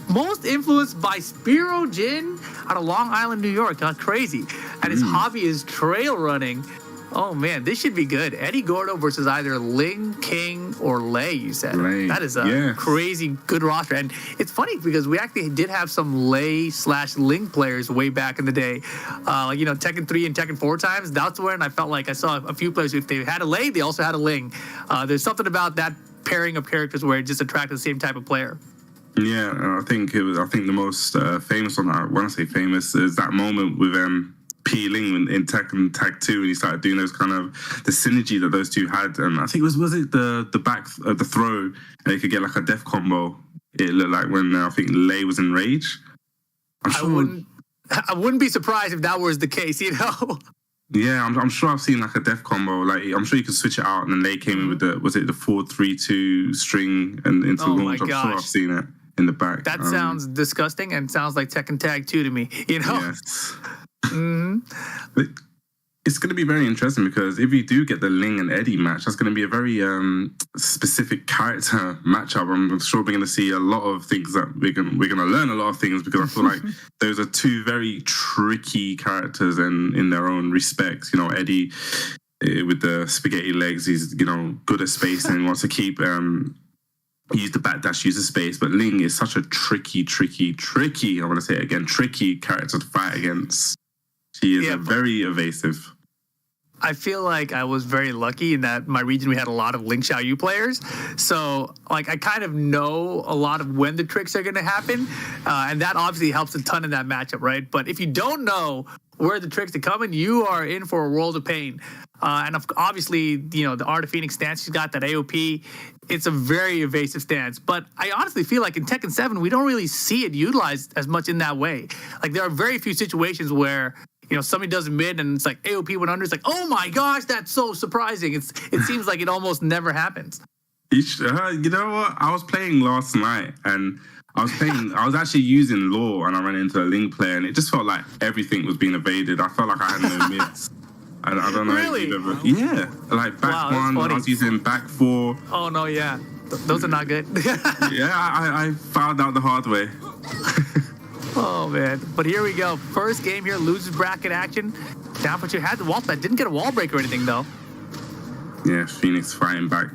Most influenced by Spiro Jin out of Long Island, New York. Crazy. And his hobby is trail running. Oh, man, this should be good. Eddie Gordo versus either Ling, King, or Lei, you said. Lei. That is a crazy good roster. And it's funny because we actually did have some Lei/Ling players way back in the day. Tekken 3 and Tekken 4 times. That's when I felt like I saw a few players. If they had a Lei, they also had a Ling. There's something about that pairing of characters where it just attracted the same type of player. Yeah, I think the most famous one, when I say famous, is that moment with P Ling in Tekken Tag 2 when he started doing those kind of the synergy that those two had. And I think was it the back the throw, and they could get like a death combo. It looked like when I think Lei was in Rage. I wouldn't be surprised if that was the case, you know. Yeah, I'm sure I've seen like a death combo. Like I'm sure you could switch it out, and then Lei came in with the 4-3-2 string and into launch. I'm sure I've seen it in the back. That sounds disgusting and sounds like Tekken Tag 2 to me. You know. Yes. But it's going to be very interesting because if you do get the Ling and Eddie match, that's going to be a very specific character matchup. I'm sure we're going to see a lot of things that we're going to learn a lot of things because I feel like those are two very tricky characters in their own respects. You know, Eddie with the spaghetti legs, he's good at spacing, wants to keep use the backdash, use the space. But Ling is such a tricky. I want to say it again, tricky character to fight against. He is very evasive. I feel like I was very lucky in that my region, we had a lot of Ling Xiaoyu players. So, like, I kind of know a lot of when the tricks are going to happen. And that obviously helps a ton in that matchup, right? But if you don't know where the tricks are coming, you are in for a world of pain. And obviously, the Art of Phoenix stance, she's got that AOP. It's a very evasive stance. But I honestly feel like in Tekken 7, we don't really see it utilized as much in that way. Like, there are very few situations where somebody does mid and it's like AOP went under. It's like, oh my gosh, that's so surprising. It seems like it almost never happens. You know what? I was playing last night and I was actually using Law and I ran into a Ling player and it just felt like everything was being evaded. I felt like I had no mids. I don't know really? if you've ever... Yeah. Like back one, I was using back 4. Oh, no, yeah. Those are not good. Yeah, I found out the hard way. Oh, man. But here we go. First game here, losers bracket action. Down for 2. Had the wall. That didn't get a wall break or anything, though. Yeah, Phoenix fighting back.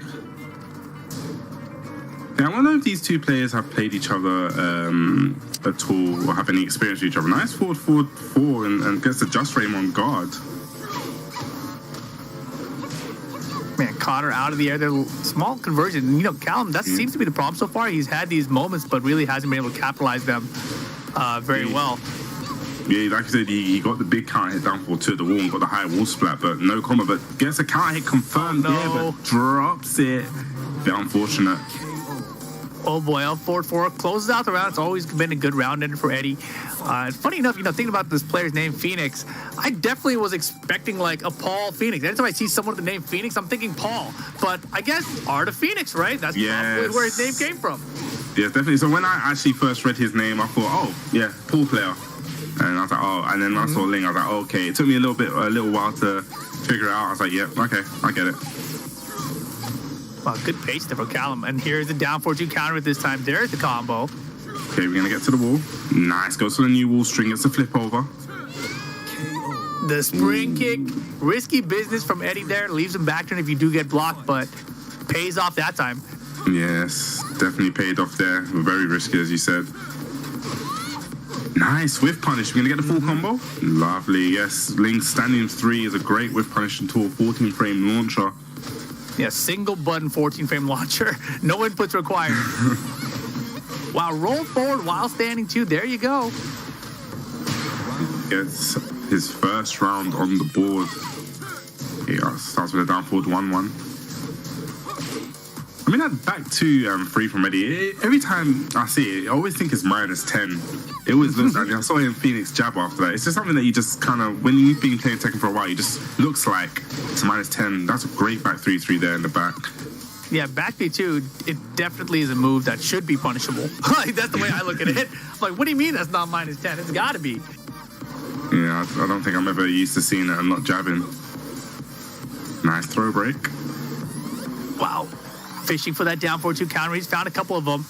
Yeah, I wonder if these two players have played each other at all or have any experience with each other. Nice forward 4 and gets the just frame on guard. Man, Cotter out of the air. They're small conversion. Callum, that seems to be the problem so far. He's had these moments, but really hasn't been able to capitalize them very well. Yeah, like I said, he got the big counter hit down for 2 at the wall and got the high wall splat, but no combo. But gets a counter hit confirmed there, but drops it. Bit unfortunate. Oh boy, up 4-4, closes out the round. It's always been a good round ender for Eddie. Funny enough, thinking about this player's name, Phoenix, I definitely was expecting like a Paul Phoenix. Anytime I see someone with the name Phoenix, I'm thinking Paul. But I guess Art of Phoenix, right? That's probably where his name came from. Yeah, definitely. So when I actually first read his name, I thought, oh, yeah, Paul player. And I was like, oh, and then when I saw Ling, I was like, oh, okay. It took me a little while to figure it out. I was like, yeah, okay, I get it. Wow, good pace there for Callum. And here's the down 4-2 counter at this time. There's the combo. Okay, we're going to get to the wall. Nice. Goes to the new wall string. It's a flip over. The spring kick. Risky business from Eddie there. Leaves him back turn if you do get blocked, but pays off that time. Yes, definitely paid off there. Very risky, as you said. Nice whiff punish. We're going to get the full combo. Lovely. Yes, Ling's standing 3 is a great whiff punishing tool. 14-frame launcher. Yeah, single button 14-frame launcher. No inputs required. Wow, roll forward while standing 2. There you go. Gets his first round on the board. Yeah, starts with a down forward 1-1. I mean, that back 2 free from Eddie, every time I see it, I always think it's -10. It always looks like, I saw him Phoenix jab after that. It's just something that you just kind of, when you've been playing Tekken for a while, it just looks like it's -10. That's a great back 3-3 there in the back. Yeah, back B2, it definitely is a move that should be punishable. Like, that's the way I look at it. I'm like, what do you mean that's not -10? It's got to be. Yeah, I don't think I'm ever used to seeing it and not jabbing. Nice throw break. Wow. Fishing for that down 4-2 counter. He's found a couple of them.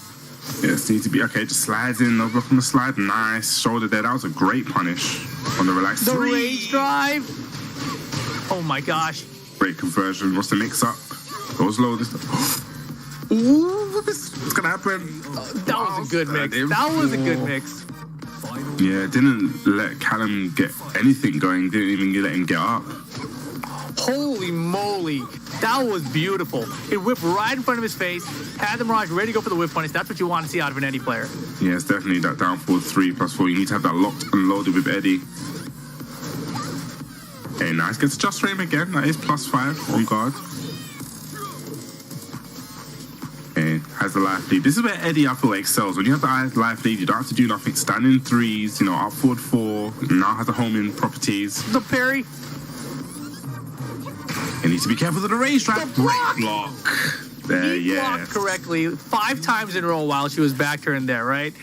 Yes, need to be okay. Just slides in, no block on the slide. Nice shoulder there. That was a great punish on the relaxed. The rage drive. Oh my gosh. Great conversion. What's the mix up? Goes low this time. Ooh, what's gonna happen? That was a good mix. That was a good mix. Yeah, didn't let Callum get anything going. Didn't even let him get up. Holy moly. That was beautiful. It whipped right in front of his face. Had the Mirage ready to go for the whip punish. That's what you want to see out of an Eddie player. Yeah, it's definitely that down forward 3+4. You need to have that locked and loaded with Eddie. Okay, nice. Gets just frame again. That is +5 on guard. Okay, has the life lead. This is where Eddie, I feel, excels. When you have the life lead, you don't have to do nothing. Standing 3s, up forward 4. Now has the homing properties. The parry. You need to be careful of the rage drive. Great block. There, he blocked correctly 5 times in a row while she was back turned there, right?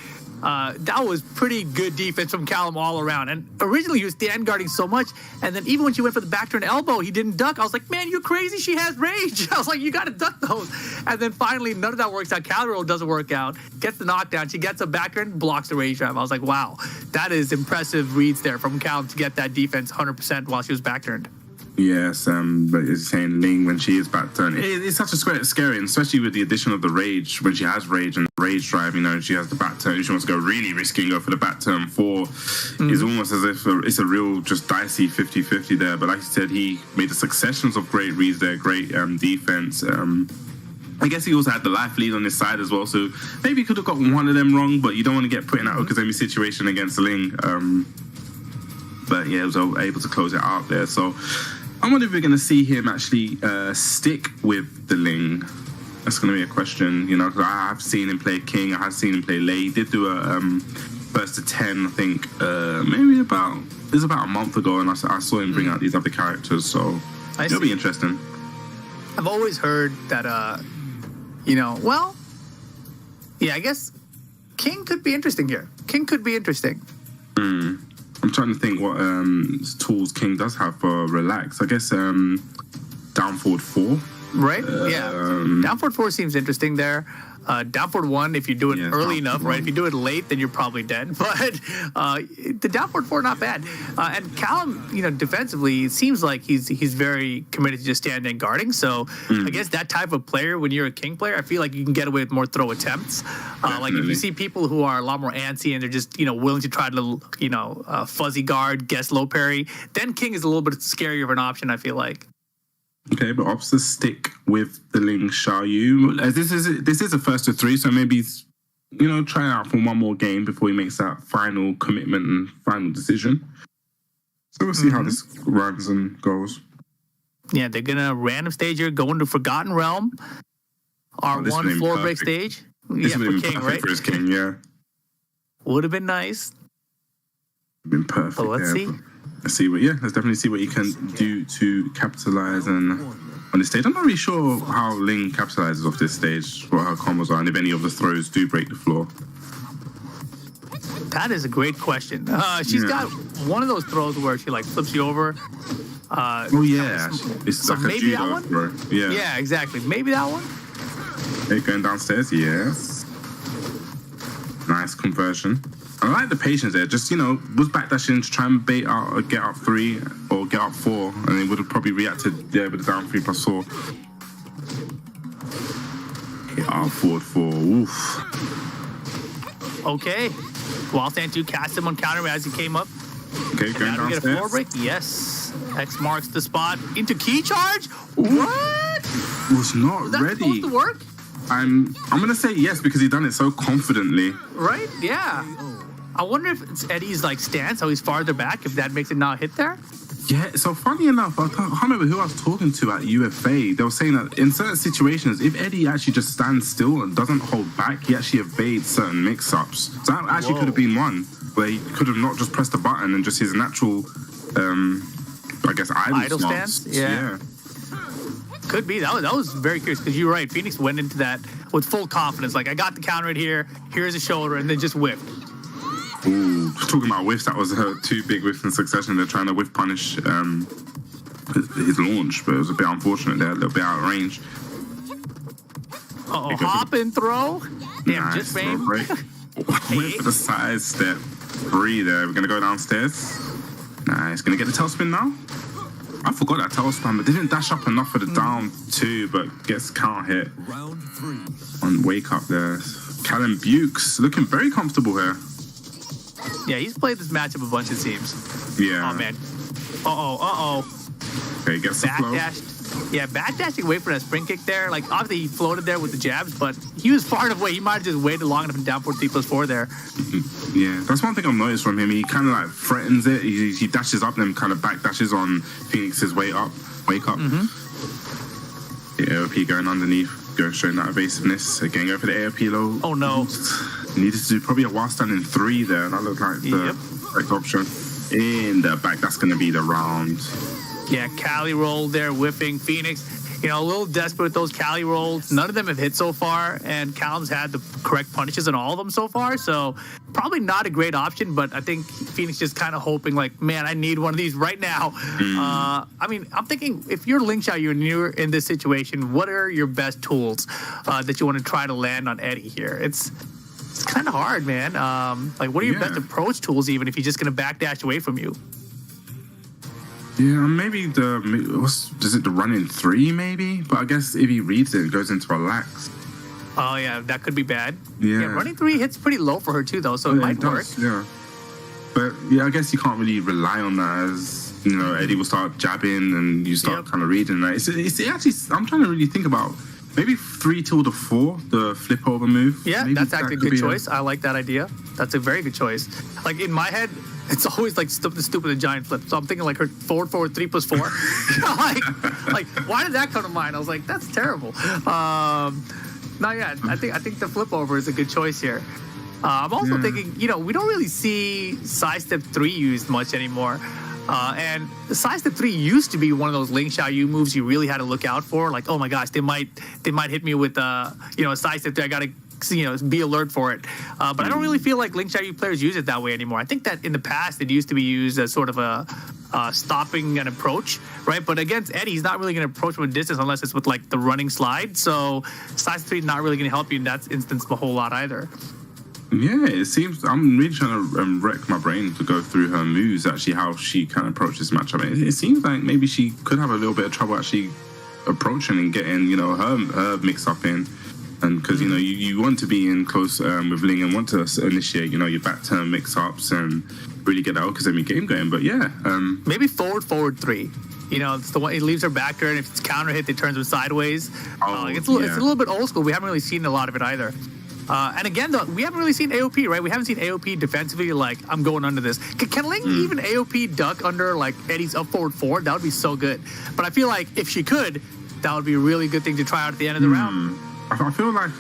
That was pretty good defense from Callum all around. And originally he was stand guarding so much, and then even when she went for the back turn elbow, he didn't duck. I was like, man, you're crazy. She has rage. I was like, you got to duck those. And then finally, none of that works out. Counter roll doesn't work out. Gets the knockdown. She gets a back turn, blocks the rage drive. I was like, wow, that is impressive reads there from Callum to get that defense 100% while she was back turned. Yes, but as you're saying, Ling, when she is back turn, it's such a scary, and especially with the addition of the rage, when she has rage and rage drive, she has the back turn, she wants to go really risky and go for the back turn 4. It's almost as if it's a real just dicey 50-50 there, but like you said, he made the successions of great reads there, great defense. I guess he also had the life lead on his side as well, so maybe he could have got one of them wrong, but you don't want to get put in that Okazemi situation against Ling. But yeah, he was able to close it out there, so I wonder if we're going to see him actually stick with the Ling. That's going to be a question, because I have seen him play King. I have seen him play Lei. He did do a first to 10, I think, maybe it was about a month ago, and I saw him bring out these other characters, so it'll be interesting. I've always heard that, I guess King could be interesting here. King could be interesting. I'm trying to think what tools King does have for relax. I guess down forward 4. Right? Yeah. Down forward 4 seems interesting there. Down forward 1, if you do it early enough, right? If you do it late, then you're probably dead. But the down forward 4, not bad. And Callum, defensively, it seems like he's very committed to just standing and guarding. So I guess that type of player, when you're a King player, I feel like you can get away with more throw attempts. Like if you see people who are a lot more antsy and they're just, willing to try to, fuzzy guard, guess low parry, then King is a little bit scarier of an option, I feel like. Okay, but opts to stick with the Ling Xiaoyu. This is a first to 3, so maybe try out for one more game before he makes that final commitment and final decision. So we'll see how this runs and goes. Yeah, they're gonna random stage here, go into Forgotten Realm. R1 floor break stage. This would have been King, perfect for his King, yeah. Would have been nice. Been perfect. But let's see. Let's definitely see what you can do to capitalize on this stage. I'm not really sure how Ling capitalizes off this stage, what her combos are, and if any of the throws do break the floor. That is a great question. She's got one of those throws where she flips you over. Oh yeah, it's so like maybe a judo that one. throw. Yeah. Yeah, exactly. Maybe that one. Okay, going downstairs. Yes. Nice conversion. I like the patience there. Just, was backdashing to try and bait out or get up 3 or get up 4, and they would have probably reacted there with the down 3+4. Hit up forward 4. Oof. Okay. Wild Stand 2 cast him on counter as he came up. Okay, going downstairs. Get a floor break. Yes. X marks the spot. Into key charge. What? Was not Was that ready. supposed to work? I'm gonna say yes because he done it so confidently. Right? Yeah. I wonder if it's Eddie's stance, how he's farther back, if that makes it not hit there. Yeah, so funny enough, I can't remember who I was talking to at UFA. They were saying that in certain situations, if Eddie actually just stands still and doesn't hold back, he actually evades certain mix-ups. So that actually could have been one where he could have not just pressed a button and just his natural, I guess, idle stance. Yeah. Could be. That was very curious because you're right. Phoenix went into that with full confidence. I got the counter right here. Here's a shoulder, and then just whiffed. Ooh, talking about whiffs, that was 2 big whiffs in succession. They're trying to whiff punish his launch, but it was a bit unfortunate there, a little bit out of range. Hop and throw. Damn, nice, just fame. Whiff for the side step. 3 there. We're going to go downstairs. Nice. Going to get the tailspin now. I forgot that tailspin, but didn't dash up enough for the down 2, but gets count hit. Round 3. On wake up there. Callum Bukes looking very comfortable here. Yeah, he's played this matchup a bunch, it seems. Yeah. Oh, man. Okay, gets the flow. Yeah, backdashing away from that spring kick there. Obviously, he floated there with the jabs, but he was far enough away. He might have just waited long enough and down for T+4 there. Yeah, that's one thing I've noticed from him. He kind of threatens it. He dashes up, then kind of backdashes on Phoenix's wake up. Mm-hmm. The AOP going underneath, showing that evasiveness. Again, go for the AOP low. Oh, no. Needed to do probably a while standing 3 there. That looked like the correct option. In the back, that's going to be the round. Yeah, Cali roll there, whiffing Phoenix. A little desperate with those Cali rolls. None of them have hit so far, and Callum's had the correct punishes on all of them so far. So probably not a great option, but I think Phoenix just kind of hoping man, I need one of these right now. I'm thinking if you're Ling Xiaoyu and you're in this situation, what are your best tools that you want to try to land on Eddie here? It's kind of hard, man. What are your best approach tools, even if he's just going to backdash away from you? Yeah, maybe is it the run in 3 maybe? But I guess if he reads it goes into relax. Oh yeah, that could be bad. Yeah, running 3 hits pretty low for her too, though, so it might work. Yeah, but yeah, I guess you can't really rely on that as Eddie will start jabbing and you start kind of reading that. It's actually I'm trying to really think about maybe 3 till the 4, the flip over move. Yeah, maybe that's actually a good choice. I like that idea. That's a very good choice. In my head, it's always stupid and giant flip. So I'm thinking her forward 3+4. Why did that come to mind? I was like, that's terrible. I think the flip over is a good choice here. I'm also thinking, we don't really see side step 3 used much anymore. And the side step 3 used to be one of those Ling Xiaoyu moves you really had to look out for. Oh my gosh, they might hit me with a side step 3. I gotta be alert for it. But I don't really feel like Ling Xiaoyu players use it that way anymore. I think that in the past it used to be used as sort of a stopping an approach, right? But against Eddie, he's not really going to approach from a distance unless it's with the running slide. So side step 3 is not really going to help you in that instance a whole lot either. Yeah, it seems I'm really trying to wreck my brain to go through her moves, actually, how she kind of approaches this matchup. It seems like maybe she could have a little bit of trouble actually approaching and getting, her mix up in. And because, you want to be in close with Ling and want to initiate, your back turn mix ups and really get that Okazemi game going. But yeah. Maybe forward 3. It's the one, it leaves her back turn. If it's counter hit, it turns them sideways. It's a little bit old school. We haven't really seen a lot of it either. And again, though, we haven't really seen AOP, right? We haven't seen AOP defensively, I'm going under this. Can Ling even AOP duck under, Eddie's up forward 4? That would be so good. But I feel like if she could, that would be a really good thing to try out at the end of the round. I feel like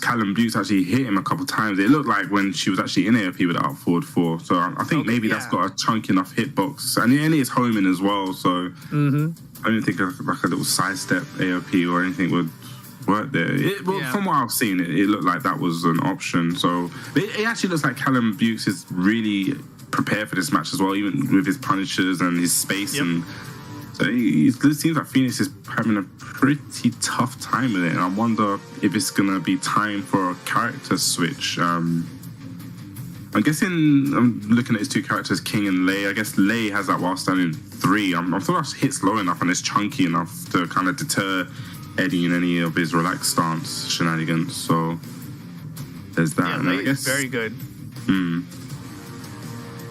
Callum Bukes actually hit him a couple times. It looked like when she was actually in AOP with up forward 4. So I think maybe that's got a chunky enough hitbox. And it's homing as well. So I don't think a little sidestep AOP or anything would work there. From what I've seen, it looked like that was an option. So it actually looks like Callum Bukes is really prepare for this match as well, even with his punishers and his space. And so it seems like Phoenix is having a pretty tough time with it. And I wonder if it's going to be time for a character switch. I'm guessing, I'm looking at his two characters, King and Lei. I guess Lei has that while standing 3. I'm thought that hits low enough and it's chunky enough to kind of deter Eddie in any of his relaxed stance shenanigans. So there's that. Yeah, and I guess very good.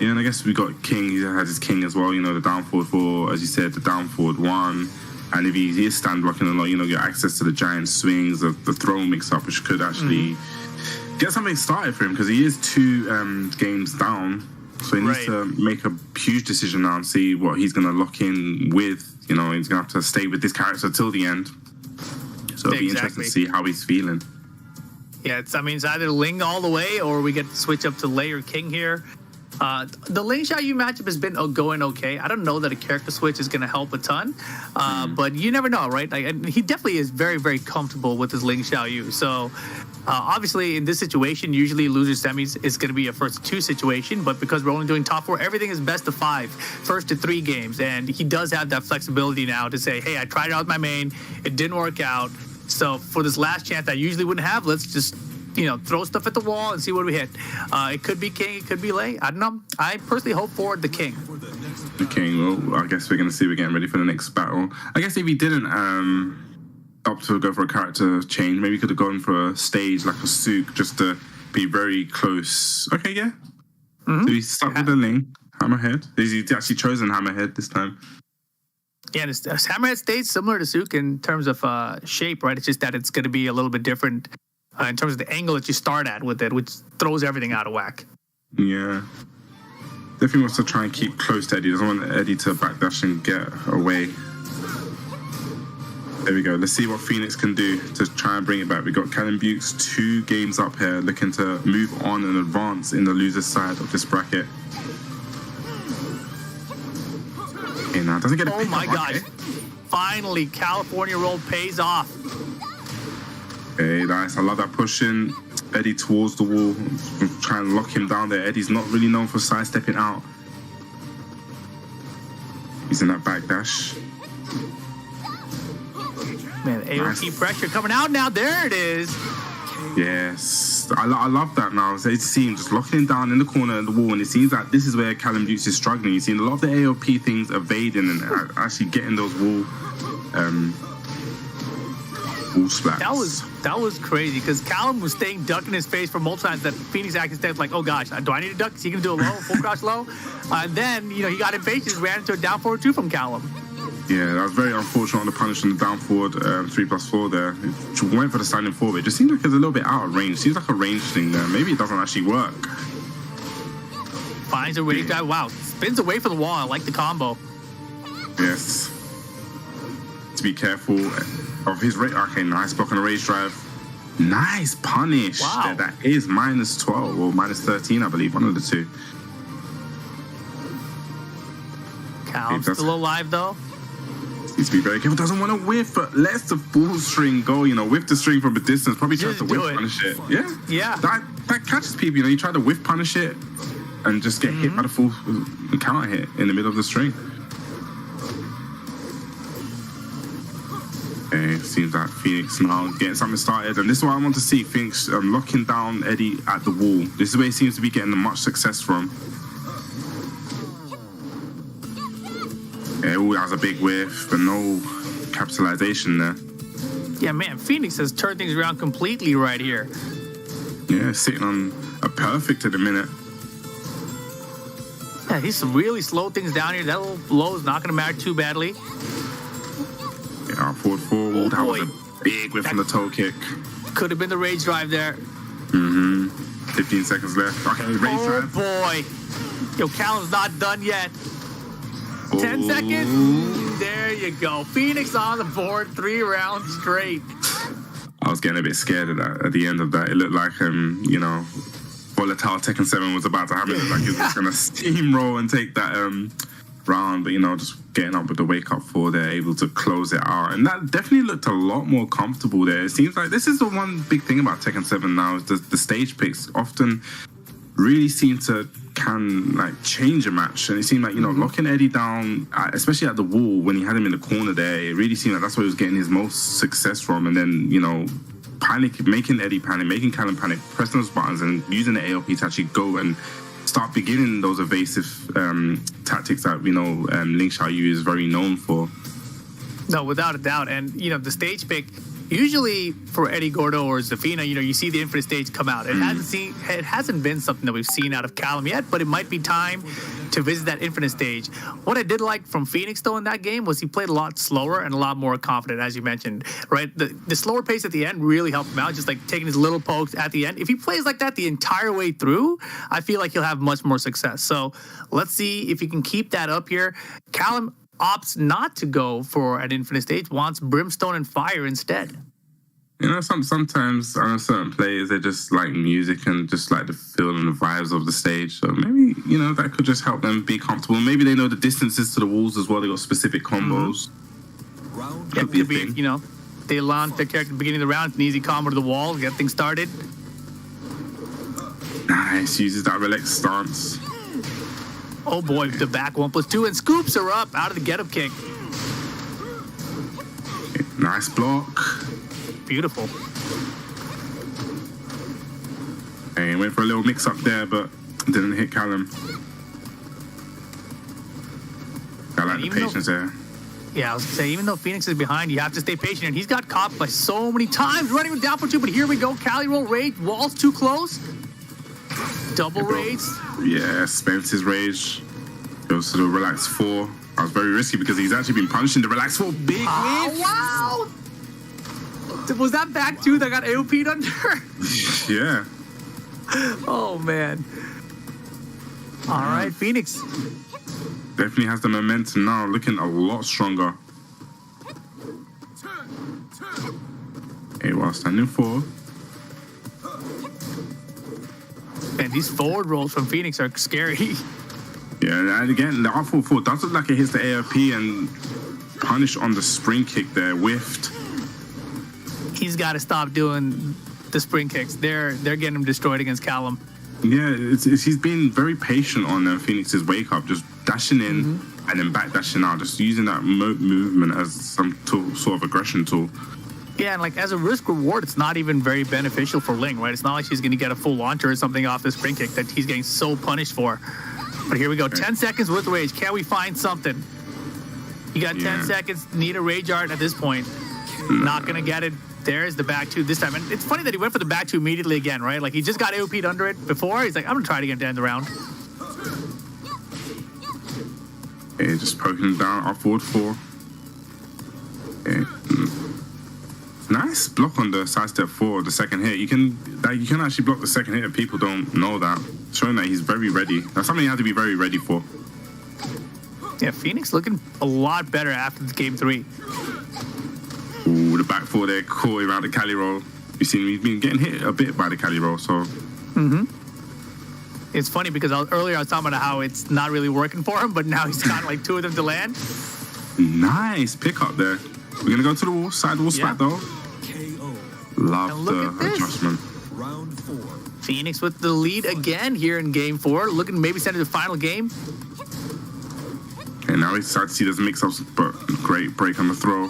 Yeah, and I guess we got King. He has his King as well. You know, the down forward 4, as you said, the down forward 1. And if he is stand blocking a lot, you know, get access to the giant swings, the throw mix up, which could actually get something started for him, because he is 2 games down. So he needs to make a huge decision now and see what he's going to lock in with. You know, he's going to have to stay with this character till the end. So it'll be interesting to see how he's feeling. Yeah, it's either Ling all the way, or we get to switch up to Lei or King here. The Ling Xiaoyu matchup has been going okay. I don't know that a character switch is going to help a ton, but you never know, right? Like, he definitely is very, very comfortable with his Ling Xiaoyu. So obviously, in this situation, usually loser semis is going to be a first 2 situation, but because we're only doing top 4, everything is best of 5, first to 3 games, and he does have that flexibility now to say, hey, I tried it out with my main, it didn't work out. So for this last chance I usually wouldn't have, let's just throw stuff at the wall and see what we hit. It could be King, it could be Lei. I don't know. I personally hope for the King. The King. Well, I guess we're going to see. We're getting ready for the next battle. I guess if he didn't opt to go for a character change, maybe he could have gone for a stage like a Sook, just to be very close. Okay, yeah. So he's stuck with the Ling. Hammerhead. He's actually chosen Hammerhead this time. Yeah, and Hammerhead stays similar to Sook in terms of shape, right? It's just that it's going to be a little bit different in terms of the angle that you start at with it, which throws everything out of whack. Yeah. Definitely wants to try and keep close to Eddie. Doesn't want Eddie to backdash and get away. There we go. Let's see what Phoenix can do to try and bring it back. We got Callum Bukes 2 games up here, looking to move on and advance in the loser side of this bracket. Okay, now doesn't get a Oh my gosh. Okay. Finally, California roll pays off. Okay, nice. I love that pushing Eddie towards the wall, try and lock him down there. Eddie's not really known for sidestepping out. He's in that backdash. Man, AOP pressure coming out now. There it is. Yes. I love that now. So it seems just locking him down in the corner of the wall, and it seems like this is where Callum Bukes is struggling. You've seen a lot of the AOP things evading and actually getting those wall splats. That was crazy, because Callum was staying duck in his face for multiple times. That Phoenix acted steps like, oh gosh, do I need to duck? Is he gonna do a low, full crouch low? And then he got impatient, ran into a down forward 2 from Callum. Yeah, that was very unfortunate on the punish on the down forward 3+4 there. He went for the standing forward. It just seems like it's a little bit out of range. Seems like a range thing there. Maybe it doesn't actually work. Finds a raise drive. Wow, spins away from the wall. I like the combo. Yes. To be careful of his rate. Okay, nice block on the raise drive. Nice punish. Wow. That is -12 or -13, I believe. One of the 2. Callum's still alive though. Needs to be very careful. Doesn't want to whiff, but lets the full string go. Whiff the string from a distance. Probably tries to whiff punish it. Yeah. Yeah. That catches people. You try to whiff punish it and just get hit by the full counter hit in the middle of the string. Okay, seems like Phoenix now getting something started, and this is what I want to see. Phoenix locking down Eddie at the wall. This is where he seems to be getting the much success from. Yeah, that was a big whiff, but no capitalization there. Yeah, man, Phoenix has turned things around completely right here. Yeah, sitting on a perfect at the minute. Yeah, he's really slowed things down here. That little low is not going to matter too badly. Yeah, forward. Oh, that was a big whiff from the toe kick. Could have been the rage drive there. 15 seconds left. Okay, rage drive. Oh, boy. Yo, Callum's not done yet. 10 seconds. There you go. Phoenix on the board, 3 rounds straight. I was getting a bit scared of that. At the end of that, it looked like volatile Tekken 7 was about to happen. It looked like he was just gonna steamroll and take that round, but just getting up with the wake up 4 there, able to close it out, and that definitely looked a lot more comfortable there. It seems like this is the one big thing about Tekken 7 now is the stage picks. Often really seemed to change a match. And it seemed like, locking Eddie down, especially at the wall when he had him in the corner there, it really seemed like that's where he was getting his most success from. And then, panic, making Eddie panic, making Callum panic, pressing those buttons and using the AOP to actually go and start beginning those evasive tactics that we know Ling Xiaoyu is very known for. No, without a doubt. And, the stage pick, usually for Eddie Gordo or Zafina, you see the Infinite Stage come out. It hasn't been something that we've seen out of Callum yet, but it might be time to visit that Infinite Stage. What I did like from Phoenix, though, in that game was he played a lot slower and a lot more confident, as you mentioned, right? The slower pace at the end really helped him out, just like taking his little pokes at the end. If he plays like that the entire way through, I feel like he'll have much more success. So let's see if he can keep that up here. Callum opts not to go for an Infinite Stage, wants Brimstone and Fire instead. Sometimes on certain players, they just like music and just like the feel and the vibes of the stage. So maybe, that could just help them be comfortable. Maybe they know the distances to the walls as well. They got specific combos. Could be a thing. They launch their character at the beginning of the round. It's an easy combo to the wall, get things started. Nice, uses that relaxed stance. Oh boy, the back 1+2 and scoops her up out of the get-up kick. Nice block. Beautiful. Hey, went for a little mix-up there, but didn't hit Callum. I like the patience there. Yeah, I was going to say, even though Phoenix is behind, you have to stay patient. And he's got caught by so many times, running with down for 2, but here we go. Cali roll, rage, walls too close. Double rage. Yeah, spends his rage. Goes to the relax 4. I was very risky because he's actually been punishing the relax 4. Big win. Wow. Was that back 2 that got AOP'd under? Yeah. Oh, man. All right, Phoenix. Definitely has the momentum now, looking a lot stronger. Okay, while standing 4. And these forward rolls from Phoenix are scary. Yeah, and again, the up 4 does look like it hits the AOP and punish on the spring kick there, whiffed. He's got to stop doing the spring kicks. They're getting him destroyed against Callum. Yeah, he's been very patient on Phoenix's wake up, just dashing in and then back dashing out, just using that movement as some sort of aggression tool. Yeah, and as a risk reward, it's not even very beneficial for Ling, right? It's not like she's going to get a full launcher or something off the spring kick that he's getting so punished for. But here we go, 10 seconds with rage. Can we find something? You got 10 seconds, need a rage art at this point. Not going to get it. There's the back 2 this time. And it's funny that he went for the back 2 immediately again, right? He just got AOP'd under it before. He's like, I'm going to try it again to end the round. Okay, just poking him down, up forward 4. Okay. Nice block on the sidestep 4, the second hit. You can actually block the second hit if people don't know that. Showing that he's very ready. That's something you have to be very ready for. Yeah, Phoenix looking a lot better after the game 3. Ooh, the back 4 there, caught around the Cali roll. You see, he's been getting hit a bit by the Cali roll, so. It's funny because earlier I was talking about how it's not really working for him, but now he's got 2 of them to land. Nice pick up there. We're gonna go to the wall, side wall spot though. Love the adjustment. Round 4. Phoenix with the lead again here in game 4, looking to maybe send it to the final game. And now we start to see those mix-ups, but great break on the throw.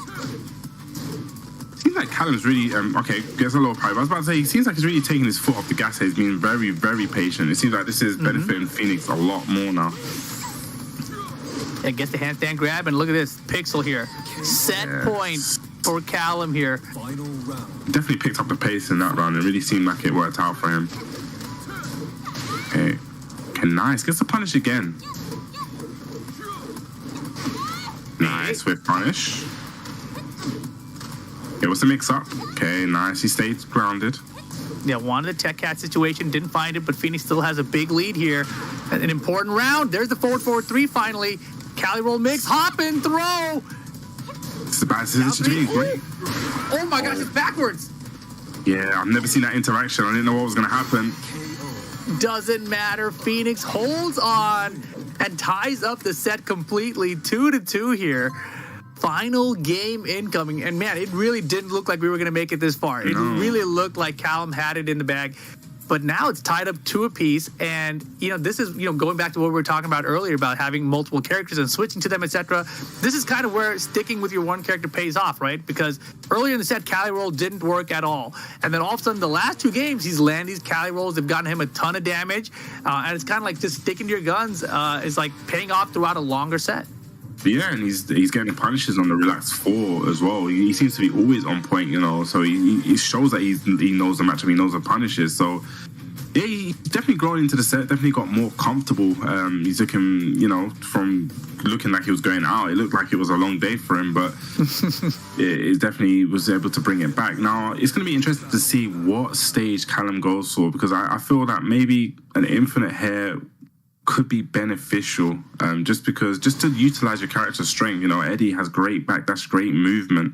Seems like Callum's really, gets a little pipe. I was about to say, he seems like he's really taking his foot off the gas here. He's being very, very patient. It seems like this is benefiting Phoenix a lot more now. And gets the handstand grab, and look at this, Pixel here. Set point for Callum here. Final round. Definitely picked up the pace in that round. It really seemed like it worked out for him. Okay, nice. Gets the punish again. Nice with punish. It was a mix-up. Okay, nice. He stayed grounded. Yeah, wanted a Tech Cat situation, didn't find it, but Phoenix still has a big lead here. An important round. There's the forward 3 finally. Cali roll mix, hop and throw. It's a bad situation. Oh my gosh, it's backwards. Yeah, I've never seen that interaction. I didn't know what was going to happen. Doesn't matter. Phoenix holds on and ties up the set completely. 2-2 here. Final game incoming. And man, it really didn't look like we were going to make it this far. It really looked like Callum had it in the bag. but now it's tied up 2 apiece. And, this is, going back to what we were talking about earlier about having multiple characters and switching to them, etc. This is kind of where sticking with your one character pays off, right? Because earlier in the set, Cali roll didn't work at all. And then all of a sudden, the last 2 games, he's landed these Cali rolls. They've gotten him a ton of damage. And it's kind of like just sticking to your guns is like paying off throughout a longer set. Yeah, and he's getting punishes on the Relax 4 as well. He seems to be always on point, so he shows that he knows the matchup, he knows the punishes. So, yeah, he's definitely grown into the set, definitely got more comfortable. He's looking, from looking like he was going out, it looked like it was a long day for him, but it definitely was able to bring it back. Now, it's going to be interesting to see what stage Callum goes for, because I feel that maybe an Infinite Hair could be beneficial, just to utilize your character's strength. Eddie has great backdash, great movement.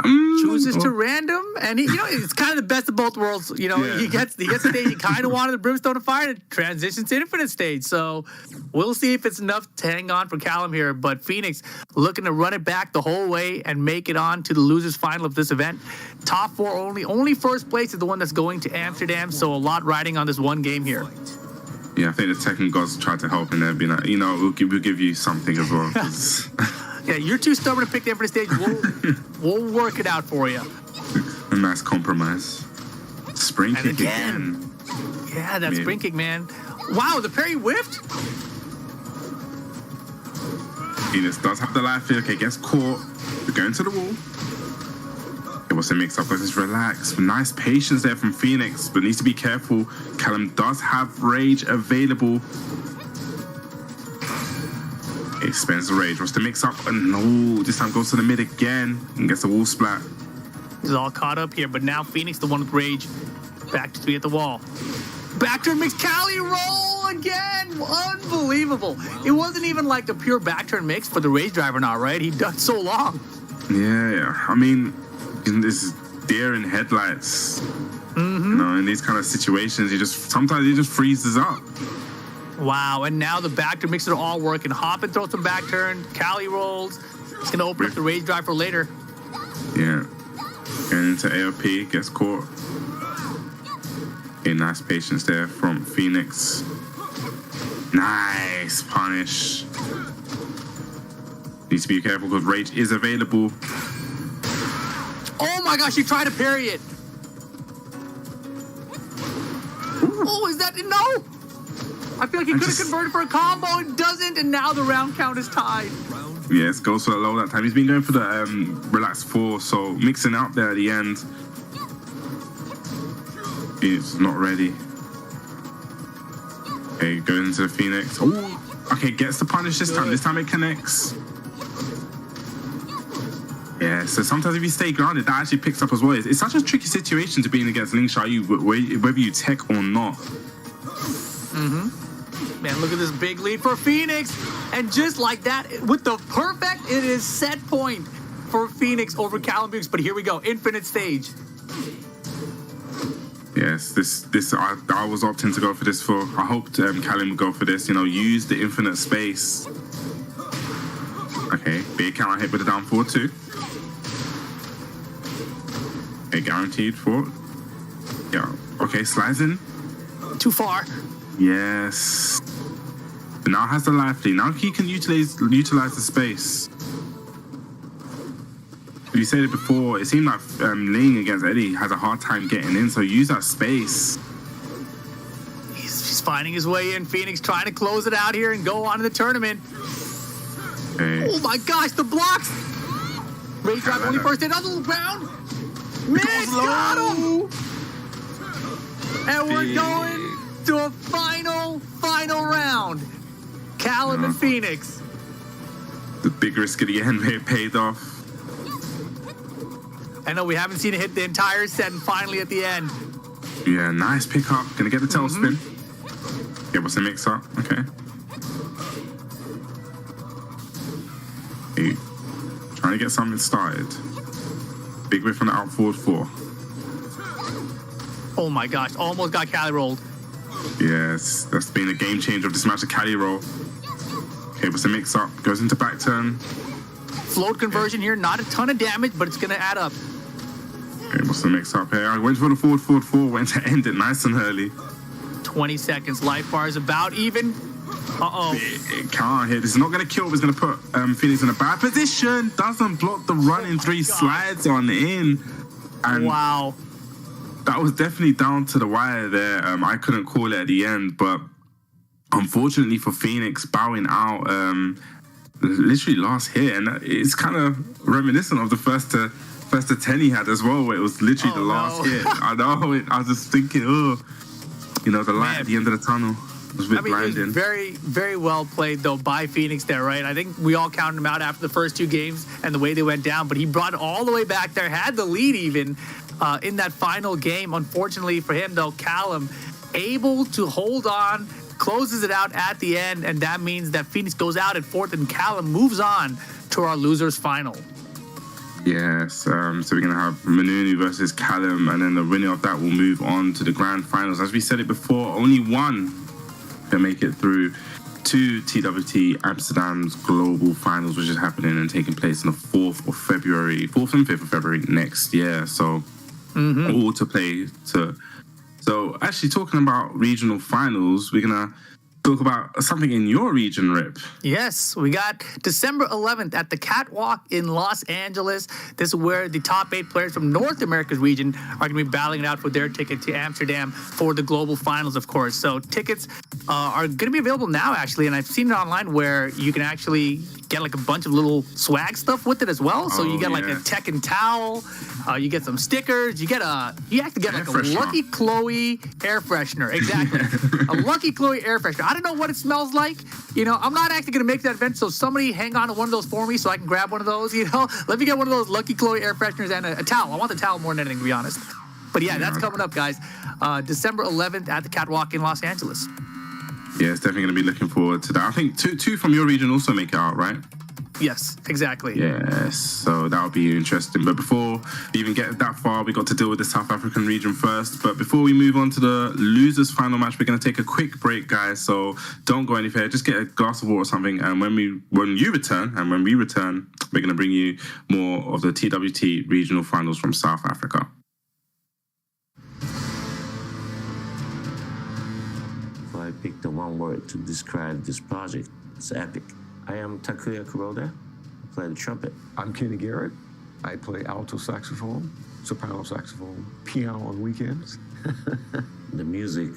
Chooses to random, and it's kind of the best of both worlds. He gets the stage he kind of wanted, the Brimstone of Fire, to transitions to Infinite stage. So we'll see if it's enough to hang on for Callum here. But Phoenix looking to run it back the whole way and make it on to the losers final of this event. Top 4 only. Only first place is the one that's going to Amsterdam. So a lot riding on this one game here. Yeah, I think the Tekken gods tried to help in there, being like, we'll give you something as well. Yeah, you're too stubborn to pick the Infinite stage. We'll work it out for you. A nice compromise. Spring kick again. Yeah, that spring kick, man. Wow, the parry whiffed? Venus does have the life here. Okay, gets caught. We're going to the wall. It was a mix-up. Let's just relax. Nice patience there from Phoenix, but needs to be careful. Callum does have Rage available. He spends the Rage. Wants to mix up, and no, this time goes to the mid again and gets a wall splat. He's all caught up here, but now Phoenix, the one with Rage, back to be at the wall. Back turn mix, Cali roll again. Unbelievable. It wasn't even like a pure back turn mix for the Rage driver now, right? He done so long. Yeah. I mean, this is deer in headlights. In these kind of situations, sometimes he just freezes up. Wow, and now the back turn mixes are all working. Hop and throw some back turn. Cali rolls. It's going to open up the Rage drive for later. Yeah. Going into AOP, gets caught. Okay, nice patience there from Phoenix. Nice punish. Needs to be careful because Rage is available. Oh my gosh, he tried to parry it. Ooh. Oh, is that no? I feel like he could have converted for a combo and doesn't, and now the round count is tied. Yes, goes for the low that time. He's been going for the Relax 4, so mixing up there at the end. He's not ready. Okay, goes into the Phoenix. Oh, okay, gets the punish this time. This time it connects. Yeah, so sometimes if you stay grounded, that actually picks up as well. It's such a tricky situation to be in against Link Xiaoyu, whether you tech or not. Man, look at this big lead for Phoenix. And just like that, with the perfect, it is set point for Phoenix over Callum Bukes. But here we go, Infinite stage. Yes, this I was opting to go for this for. I hoped Callum would go for this. Use the infinite space. Okay, big counter hit with the down forward too. Okay, guaranteed for. Yeah. Okay, slides in. Too far. Yes. But now has the life lead. Now he can utilize the space. You said it before. It seemed like Ling against Eddie has a hard time getting in. So use that space. He's finding his way in. Phoenix trying to close it out here and go on to the tournament. Okay. Oh my gosh, the blocks! Rage drive only first hit on the ground. Mix got him! And we're going to a final round. Callum and Phoenix. The big risk at the end paid off. I know we haven't seen it hit the entire set, and finally at the end. Yeah, nice pickup. Gonna get the tailspin. Okay, what's the mix up? Okay. Hey, trying to get something started. Big whiff on the out forward 4. Oh my gosh, almost got Cali rolled. Yes, that's been a game changer of this match, a Cali roll. Okay, what's the mix up? Goes into back turn. Float conversion here, not a ton of damage, but it's going to add up. It must have mixed up here. I went for the forward, went to end it nice and early. 20 seconds. Life bar is about even. Uh-oh. It can't hit. This is not going to kill, but it's going to put Phoenix in a bad position. Doesn't block the running three, slides on in. And wow. That was definitely down to the wire there. I couldn't call it at the end, but unfortunately for Phoenix, bowing out literally last hit. And it's kind of reminiscent of the first to 10 he had as well, where it was literally the last hit. I know. I was just thinking, the light at the end of the tunnel. It was a bit blinding. It was very, very well played, though, by Phoenix there, right? I think we all counted him out after the first two games and the way they went down, but he brought it all the way back there, had the lead even in that final game. Unfortunately for him, though, Callum able to hold on, closes it out at the end, and that means that Phoenix goes out at fourth and Callum moves on to our losers final. Yes, so we're going to have Manunu versus Callum, and then the winner of that will move on to the grand finals. As we said it before, only one can make it through to TWT Amsterdam's global finals, which is happening and taking place on the 4th and 5th of February next year. So all to play to. So actually talking about regional finals, we're going to talk about something in your region, Rip. Yes, we got December 11th at the Catwalk in Los Angeles. This is where the top 8 players from North America's region are going to be battling it out for their ticket to Amsterdam for the global finals, of course. So tickets are going to be available now, actually, and I've seen it online where you can actually get like a bunch of little swag stuff with it as well. So you get like a Tekken towel, you get some stickers, you have to get like a Lucky Chloe air freshener. Exactly. A Lucky Chloe air freshener. I don't know what it smells like. I'm not actually going to make that event, so somebody hang on to one of those for me so I can grab one of those, Let me get one of those Lucky Chloe air fresheners and a towel. I want the towel more than anything, to be honest. But yeah, that's coming up, guys. December 11th at the Catwalk in Los Angeles. Yeah, it's definitely going to be looking forward to that. I think two from your region also make it out, right? Yes, exactly. Yes, so that'll be interesting. But before we even get that far, we got to deal with the South African region first. But before we move on to the losers final match, we're going to take a quick break, guys. So don't go anywhere. Just get a glass of water or something. And when we return, we're going to bring you more of the TWT regional finals from South Africa. I picked the one word to describe this project. It's epic. I am Takuya Kuroda. I play the trumpet. I'm Kenny Garrett. I play alto saxophone, soprano saxophone, piano on weekends. The music,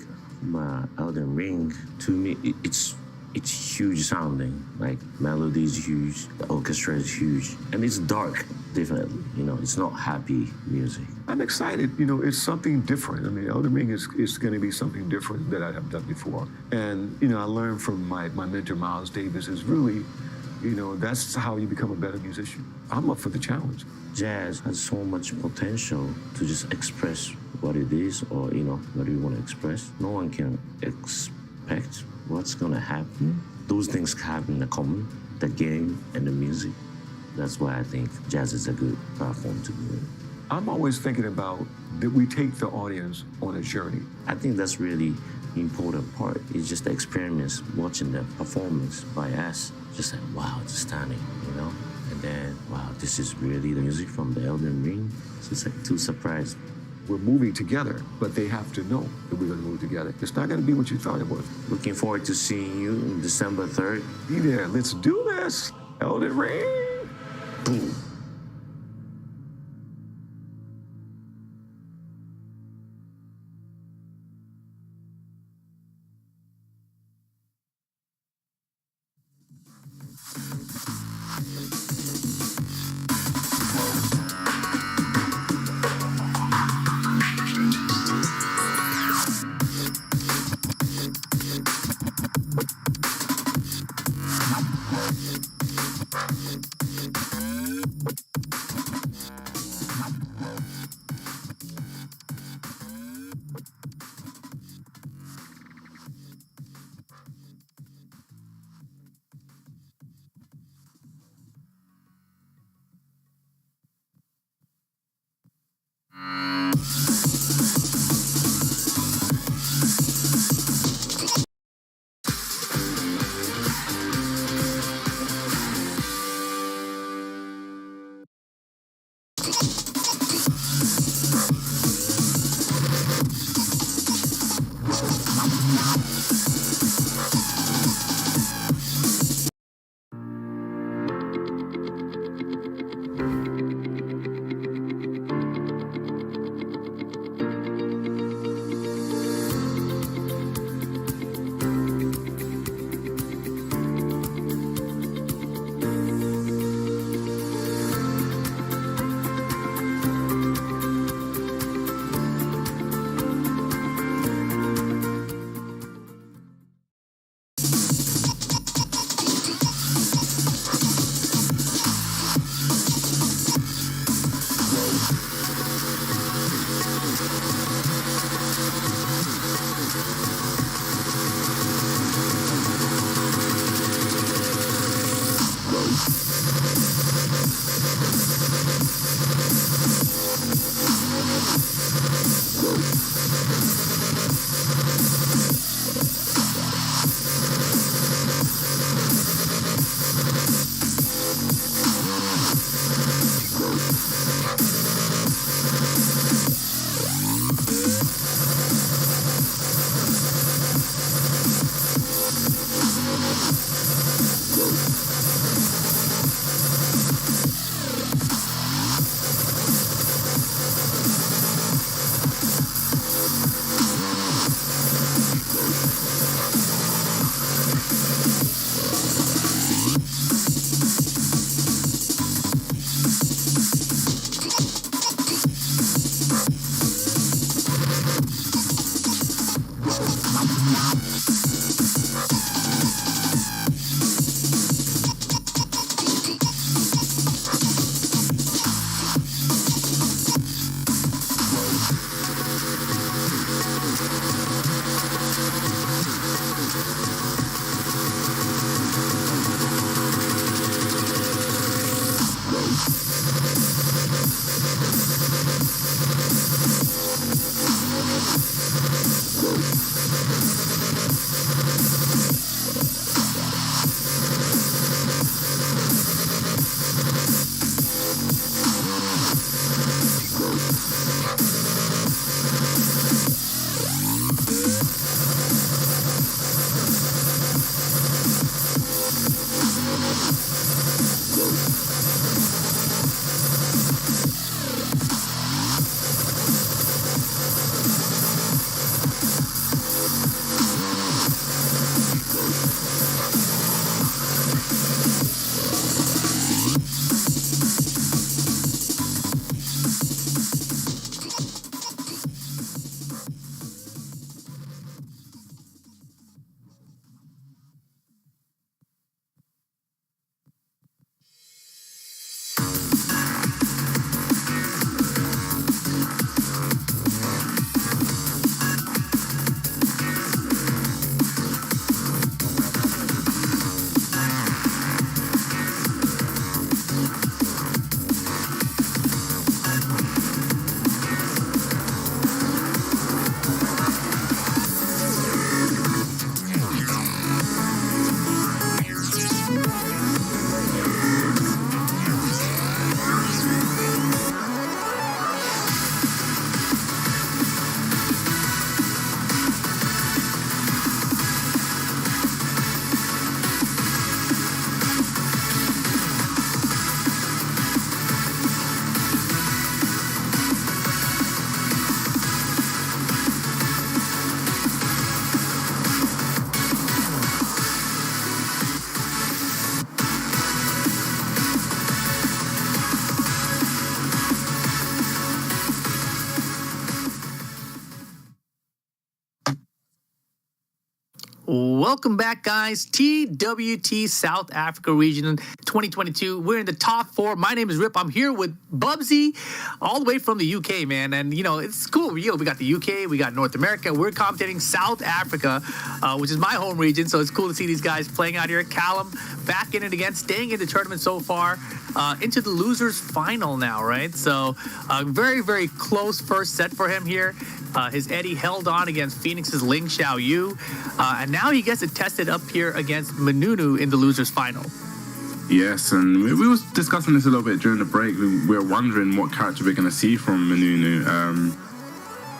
Elden Ring, to me, it's huge sounding. Like, melody is huge, the orchestra is huge, and it's dark, definitely. It's not happy music. I'm excited. It's something different. I mean, Elden Ring is going to be something different that I have done before. And, I learned from my mentor, Miles Davis, is really, that's how you become a better musician. I'm up for the challenge. Jazz has so much potential to just express what it is or, what you want to express. No one can expect what's going to happen. Those things have in common, the game and the music. That's why I think jazz is a good platform to do it. I'm always thinking about that we take the audience on a journey. I think that's really the important part. It's just the experience, watching the performance by us. Just like, wow, it's stunning, And then, wow, this is really the music from the Elden Ring. So it's like too surprised. We're moving together, but they have to know that we're going to move together. It's not going to be what you thought it was. Looking forward to seeing you on December 3rd. Be there. Let's do this. Elden Ring. Boom. Welcome back, guys. TWT South Africa Region 2022. We're in the top 4. My name is Rip. I'm here with Bubsy, all the way from the UK, man. And, you know, it's cool. We got the UK, we got North America. We're commentating South Africa, which is my home region. So it's cool to see these guys playing out here. Callum back in it again, staying in the tournament so far, into the losers final now, right? So very, very close first set for him here. His Eddie held on against Phoenix's Ling Xiaoyu, and now he gets it tested up here against Manunu in the losers final. Yes, and we were discussing this a little bit during the break. We were wondering what character we're going to see from Manunu.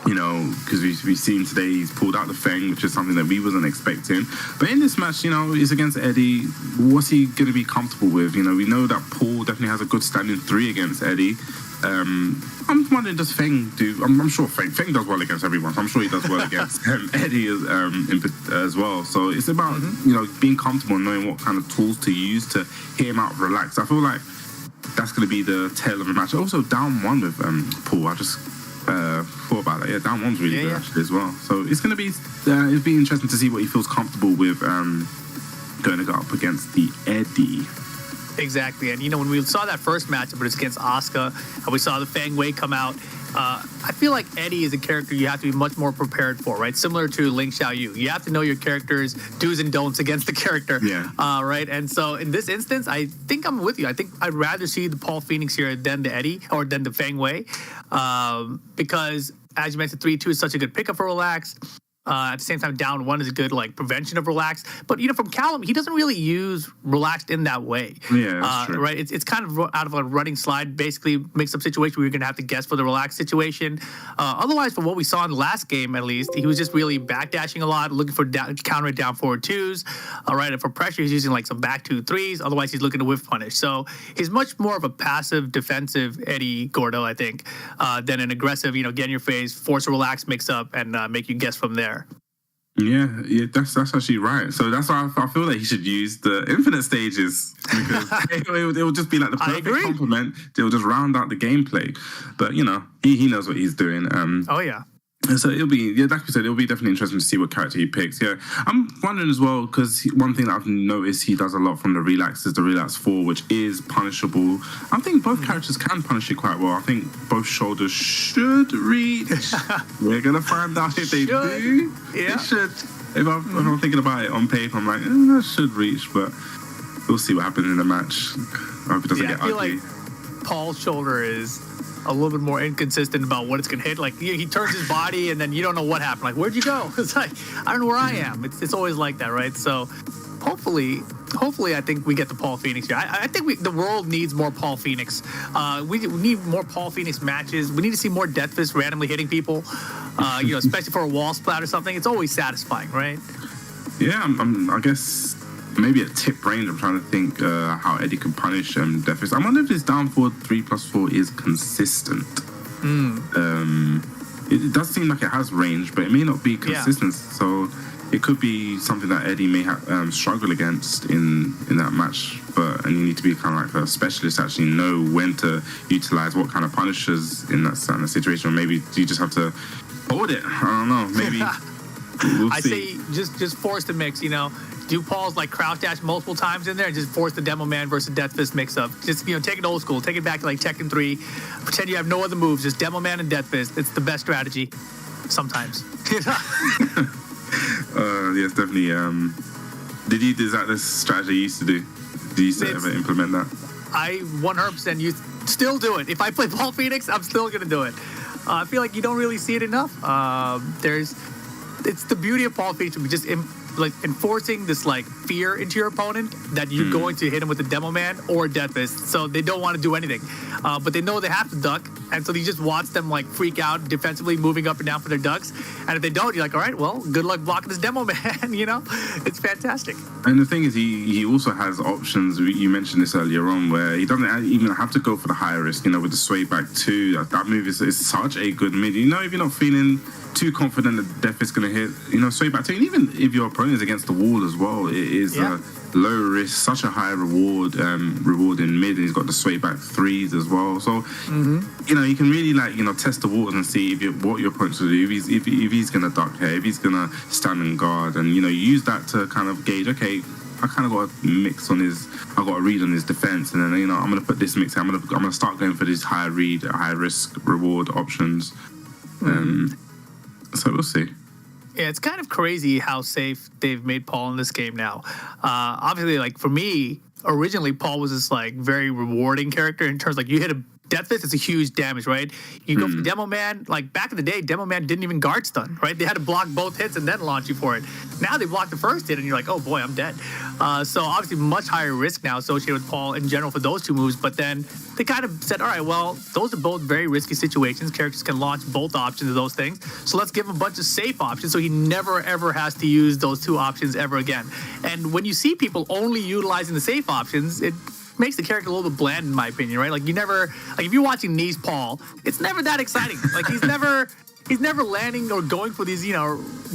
You know, because we've seen today he's pulled out the Feng, which is something that we wasn't expecting. But in this match, you know, he's against Eddie. What's he going to be comfortable with? You know, we know that Paul definitely has a good standing 3 against Eddie. I'm wondering, does Feng do? I'm sure Feng does well against everyone. So I'm sure he does well against Eddie as well. So it's about you know, being comfortable and knowing what kind of tools to use to hit him out relaxed. I feel like that's going to be the tail of the match. Also down 1 with Paul. I just thought about that. Yeah, down 1's really good actually as well. So it's going to be it'll be interesting to see what he feels comfortable with going up against the Eddie. Exactly, and you know, when we saw that first matchup, but it's against Asuka, and we saw the Feng Wei come out, I feel like Eddie is a character you have to be much more prepared for, right? Similar to Ling Xiaoyu. You have to know your character's do's and don'ts against the character, right? And so in this instance, I think I'm with you. I think I'd rather see the Paul Phoenix here than the Eddie, or than the Feng Wei, because, as you mentioned, 3-2 is such a good pickup for Relax. At the same time, down 1 is a good prevention of Relaxed. But you know, from Callum, he doesn't really use Relaxed in that way. Yeah, that's true. Right. It's kind of out of a running slide. Basically, makes up situation where you're going to have to guess for the Relaxed situation. Otherwise, from what we saw in the last game, at least, he was just really backdashing a lot, looking for counter down forward 2s. All right, and for pressure, he's using some back 2-3s. Otherwise, he's looking to whiff punish. So he's much more of a passive, defensive Eddie Gordo, I think, than an aggressive, you know, get in your face, force a Relaxed mix up, and make you guess from there. Yeah, that's actually right. So that's why I feel that he should use the infinite stages, because it will just be like the perfect complement. They'll just round out the gameplay. But you know, he knows what he's doing. Oh yeah. So it'll be, like we said, it'll be definitely interesting to see what character he picks. Yeah, I'm wondering as well, because one thing that I've noticed he does a lot from the Relax is the Relax 4, which is punishable. I think both characters can punish it quite well. I think both shoulders should reach. We're gonna find out if they do. Yeah, they should. If I'm thinking about it on paper, I'm like, that should reach, but we'll see what happens in the match. I hope it doesn't get ugly. I feel like Paul's shoulder is a little bit more inconsistent about what it's gonna hit. Like he turns his body and then you don't know what happened. Like, where'd you go? It's like, I don't know where I am. It's always like that, right? So hopefully I think we get the Paul Phoenix here. I think the world needs more Paul Phoenix. We need more Paul Phoenix matches. We need to see more Death Fist randomly hitting people. You know, especially for a wall splat or something. It's always satisfying, right? Yeah, I guess maybe at tip range, I'm trying to think how Eddie can punish Death Fist. I wonder if this down forward 3+4 is consistent. It does seem like it has range, but it may not be consistent. Yeah. So it could be something that Eddie may struggle against in that match. And you need to be kind of like a specialist, actually know when to utilize what kind of punishers in that kind of situation. Or maybe you just have to hold it. I don't know. Maybe we'll see. I say just force the mix, you know. Do Paul's crouch dash multiple times in there and just force the Demo Man versus Death Fist mix up. Just, you know, take it old school. Take it back to Tekken 3. Pretend you have no other moves. Just Demo Man and Death Fist. It's the best strategy. Sometimes. Yes, definitely. Is that the strategy you used to do? Did you used to ever implement that? I 100% still do it. If I play Paul Phoenix, I'm still going to do it. I feel like you don't really see it enough. It's the beauty of Paul Phoenix. We just enforcing this fear into your opponent that you're going to hit him with a Demo Man or Death Fist. So they don't want to do anything, but they know they have to duck, and so you just watch them freak out defensively, moving up and down for their ducks. And if they don't, you're like, all right, well, good luck blocking this Demo Man. You know, it's fantastic. And the thing is, he also has options. You mentioned this earlier on, where he doesn't even have to go for the high risk. You know, with the sway back 2, that move is such a good mid. You know, if you're not feeling too confident that Death is going to hit, you know, sway back 2, and even if your opponent is against the wall as well, it is low risk, such a high reward in mid, and he's got the sway back threes as well. So you know, you can really test the waters and see what your opponent's will do. If he's gonna duck here, if he's gonna stand and guard, and you use that to kind of gauge. Okay, I kind of got a mix on his. I got a read on his defense, and then I'm gonna put this mix. I'm gonna start going for these high read, high risk reward options. So we'll see. Yeah, it's kind of crazy how safe they've made Paul in this game now. Obviously, like for me, originally Paul was this like very rewarding character in terms like you hit a Death Fist, it's a huge damage, right? You go for Demo Man, like back in the day, Demo Man didn't even guard stun, right? They had to block both hits and then launch you for it. Now they block the first hit and you're like, oh boy, I'm dead. So obviously much higher risk now associated with Paul in general for those two moves, but then they kind of said, all right, well, those are both very risky situations. Characters can launch both options of those things. So let's give him a bunch of safe options so he never ever has to use those two options ever again. And when you see people only utilizing the safe options, it makes the character a little bit bland in my opinion, right? Like you never, like if you're watching Knees Paul, it's never that exciting. Like he's never landing or going for these,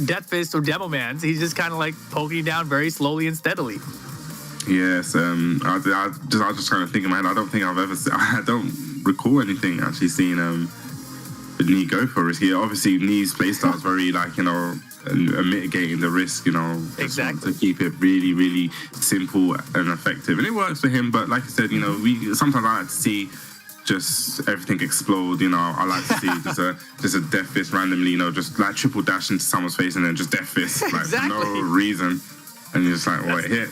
Death Fists or Demo Mans. He's just kind of like poking you down very slowly and steadily. Yes, I was just trying to think in my head. I don't think I've ever I don't recall anything actually seeing Knee go for risk. Obviously Knee's playstyle is very mitigating the risk, exactly, to keep it really, really simple and effective, and it works for him. But like I said, we sometimes I like to see just everything explode. I like to see just a Death Fist randomly, just like triple dash into someone's face and then just Death Fist, like exactly. For no reason, and you're just like, well, it hit.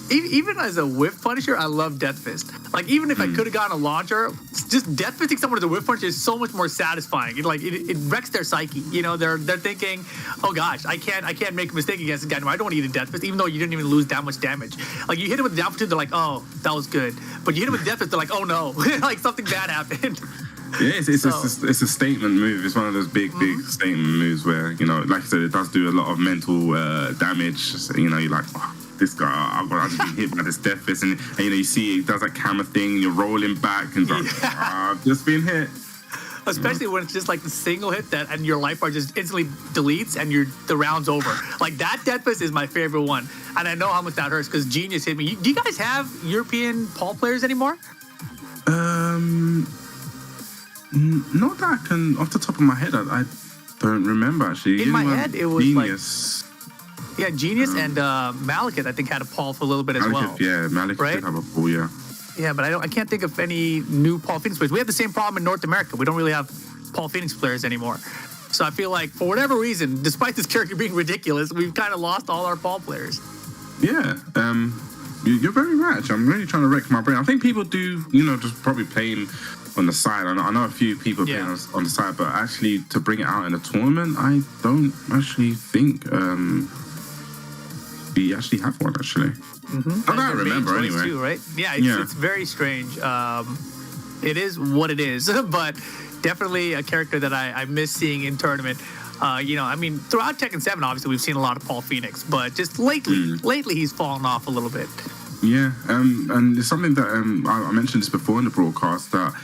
Even as a whiff punisher, I love Death Fist. Like even if I could have gotten a launcher, just Death Fisting someone as a whiff punisher is so much more satisfying. It wrecks their psyche. They're thinking, oh gosh, I can't make a mistake against this guy. No, I don't want to eat a Death Fist, even though you didn't even lose that much damage. Like you hit him with the down for two, they're like, oh, that was good. But you hit him with Death Fist, they're like, oh no, like something bad happened. Yeah, it's a statement move. It's one of those big statement moves where, like I said, it does do a lot of mental damage. You're like, oh, this guy, I've just been hit by this Death Fist, and you see it does that camera thing, and you're rolling back, and I've just been hit. Especially when it's just like the single hit and your life bar just instantly deletes, and the round's over. Like that Death Fist is my favorite one, and I know how much that hurts because Genius hit me. Do you guys have European Paul players anymore? Not that I can, off the top of my head, I don't remember actually. In my head, it was Genius. Yeah, Genius and Malekith, I think, had a Paul for a little bit as well. Yeah, Malekith did have a Paul, yeah. Yeah, but I can't think of any new Paul Phoenix players. We have the same problem in North America. We don't really have Paul Phoenix players anymore. So I feel like, for whatever reason, despite this character being ridiculous, we've kind of lost all our Paul players. Yeah, you're very right, actually. I'm really trying to wreck my brain. I think people do, just probably play him on the side. I know a few people playing on the side, but actually to bring it out in a tournament, I don't actually think... we actually have one, actually. I don't remember, anyway. Too, right? Yeah, it's very strange. It is what it is, but definitely a character that I miss seeing in tournament. Throughout Tekken 7, obviously, we've seen a lot of Paul Phoenix, but just lately he's fallen off a little bit. Yeah, and it's something that I mentioned this before in the broadcast, that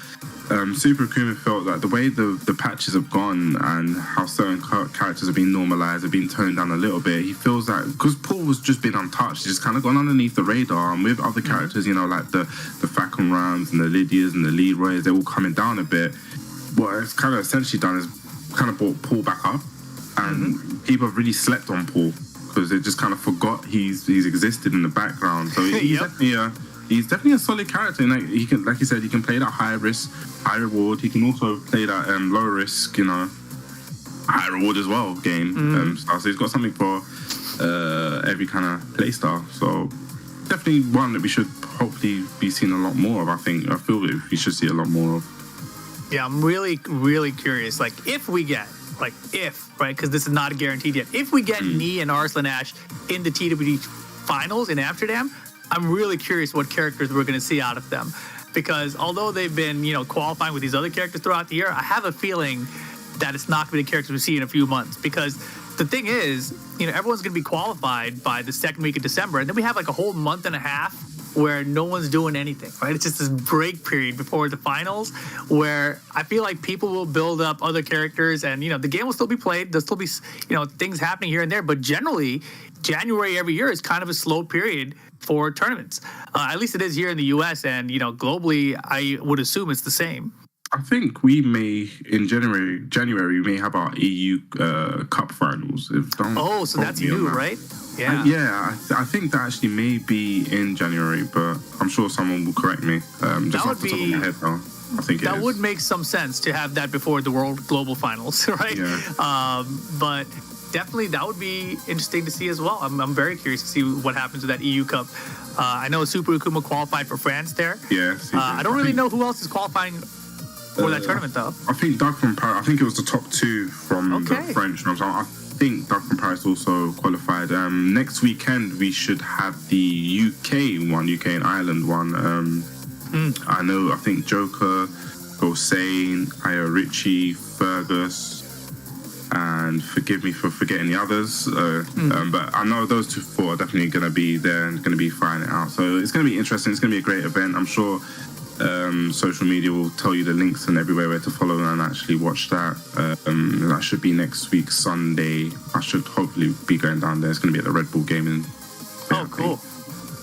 Super Akuma felt that the way the patches have gone and how certain characters have been normalized, have been toned down a little bit, he feels that because Paul was just been untouched, he's just kind of gone underneath the radar, and with other characters, like the Falcon Rams and the Lydias and the Leroys, they're all coming down a bit. What it's kind of essentially done is kind of brought Paul back up, and people have really slept on Paul because they just kind of forgot he's existed in the background. So he's definitely a solid character, and he can, like you said, he can play that high risk, high reward. He can also play that low risk, high reward as well game style. So he's got something for every kind of play style. So definitely one that we should hopefully be seeing a lot more of. I feel that we should see a lot more of. Yeah, I'm really, really curious. Like if, right? Because this is not guaranteed yet. If we get Knee and Arslan Ash in the TWD finals in Amsterdam, I'm really curious what characters we're going to see out of them, because although they've been, qualifying with these other characters throughout the year, I have a feeling that it's not going to be the characters we see in a few months, because the thing is, everyone's going to be qualified by the second week of December, and then we have like a whole month and a half where no one's doing anything, right? It's just this break period before the finals where I feel like people will build up other characters and, the game will still be played. There'll still be, things happening here and there. But generally, January every year is kind of a slow period for tournaments. At least it is here in the U.S. and, globally, I would assume it's the same. I think we may, in January, we may have our EU Cup finals. So that's new, right? Yeah. I think that actually may be in January, but I'm sure someone will correct me. Just off the top of my head, though. I think that would make some sense to have that before the World Global Finals, right? Yeah. But definitely that would be interesting to see as well. I'm very curious to see what happens with that EU Cup. I know Super Ukuma qualified for France there. Yeah. I don't really know who else is qualifying for that tournament, though. I think Doug from Paris. I think it was the top two from the French. I think Doug from Paris also qualified. Next weekend we should have the UK and Ireland one. I think Joker, Hossein, Aya Ritchie, Fergus, and forgive me for forgetting the others. But I know those 4 are definitely going to be there and going to be fighting it out. So it's going to be interesting. It's going to be a great event. I'm sure social media will tell you the links and everywhere where to follow and actually watch that. That should be next week, Sunday. I should hopefully be going down there. It's going to be at the Red Bull Gaming. Oh, cool.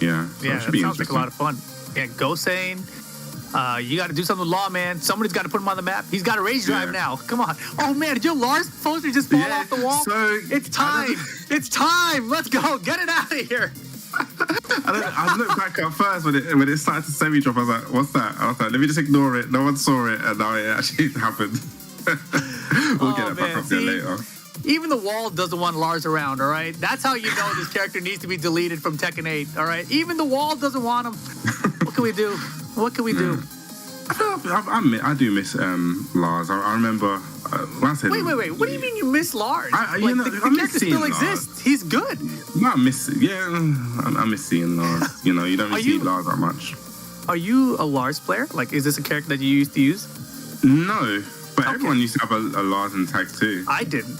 Yeah. So that sounds like a lot of fun. Yeah, Gosane. You got to do something with Law, man. Somebody's got to put him on the map. He's got a race drive now. Come on. Oh, man, did your Lars poster just fall off the wall? So, it's time. It's time. Let's go. Get it out of here. I looked back at first when it started to semi-drop. I was like, what's that? I was like, let me just ignore it. No one saw it, and now it actually happened. We'll get it back up there later. Even the wall doesn't want Lars around, all right? That's how you know this character needs to be deleted from Tekken 8, all right? Even the wall doesn't want him. What can we do? I do miss Lars. I remember when I said... Wait. What do you mean you miss Lars? The character still exists. He's good. No, I miss seeing Lars. You don't really see Lars that much. Are you a Lars player? Is this a character that you used to use? No, but everyone used to have a Lars in tag too. I didn't.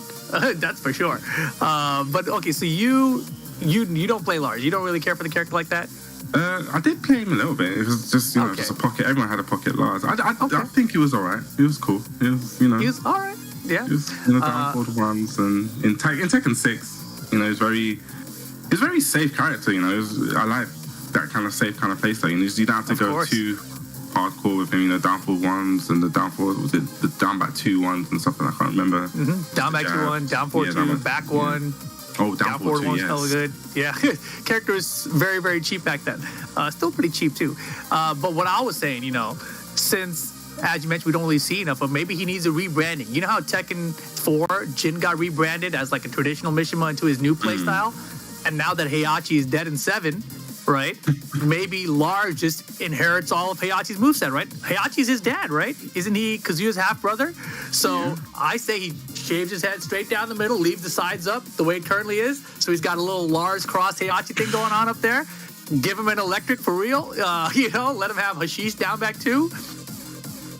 That's for sure. But okay, so you don't play Lars. You don't really care for the character like that? I did play him a little bit. It was just, just a pocket. Everyone had a pocket Lars. I think he was all right. He was cool. He was, He was all right. Yeah. He was down for the ones, and in Tekken 6, he's very safe character. I like that kind of safe kind of playstyle. You don't have to go too hardcore with him. Down for ones and the down for the down back 2 ones and stuff. I can't remember. Down back 2-1, down 4-2, back 1. Oh, down forward 1 was hella good. Yeah, character was very, very cheap back then. Still pretty cheap too. But what I was saying, since as you mentioned, we don't really see enough, but maybe he needs a rebranding. You know how Tekken 4 Jin got rebranded as a traditional Mishima into his new playstyle, and now that Heihachi is dead in 7, right? Maybe Lars just inherits all of Heihachi's moveset, right? Heihachi's his dad, right? Isn't he Kazuya's half brother? So I say he shaves his head straight down the middle, leaves the sides up the way it currently is. So he's got a little Lars cross Heihachi thing going on up there. Give him an electric for real. Let him have Hashish down back 2.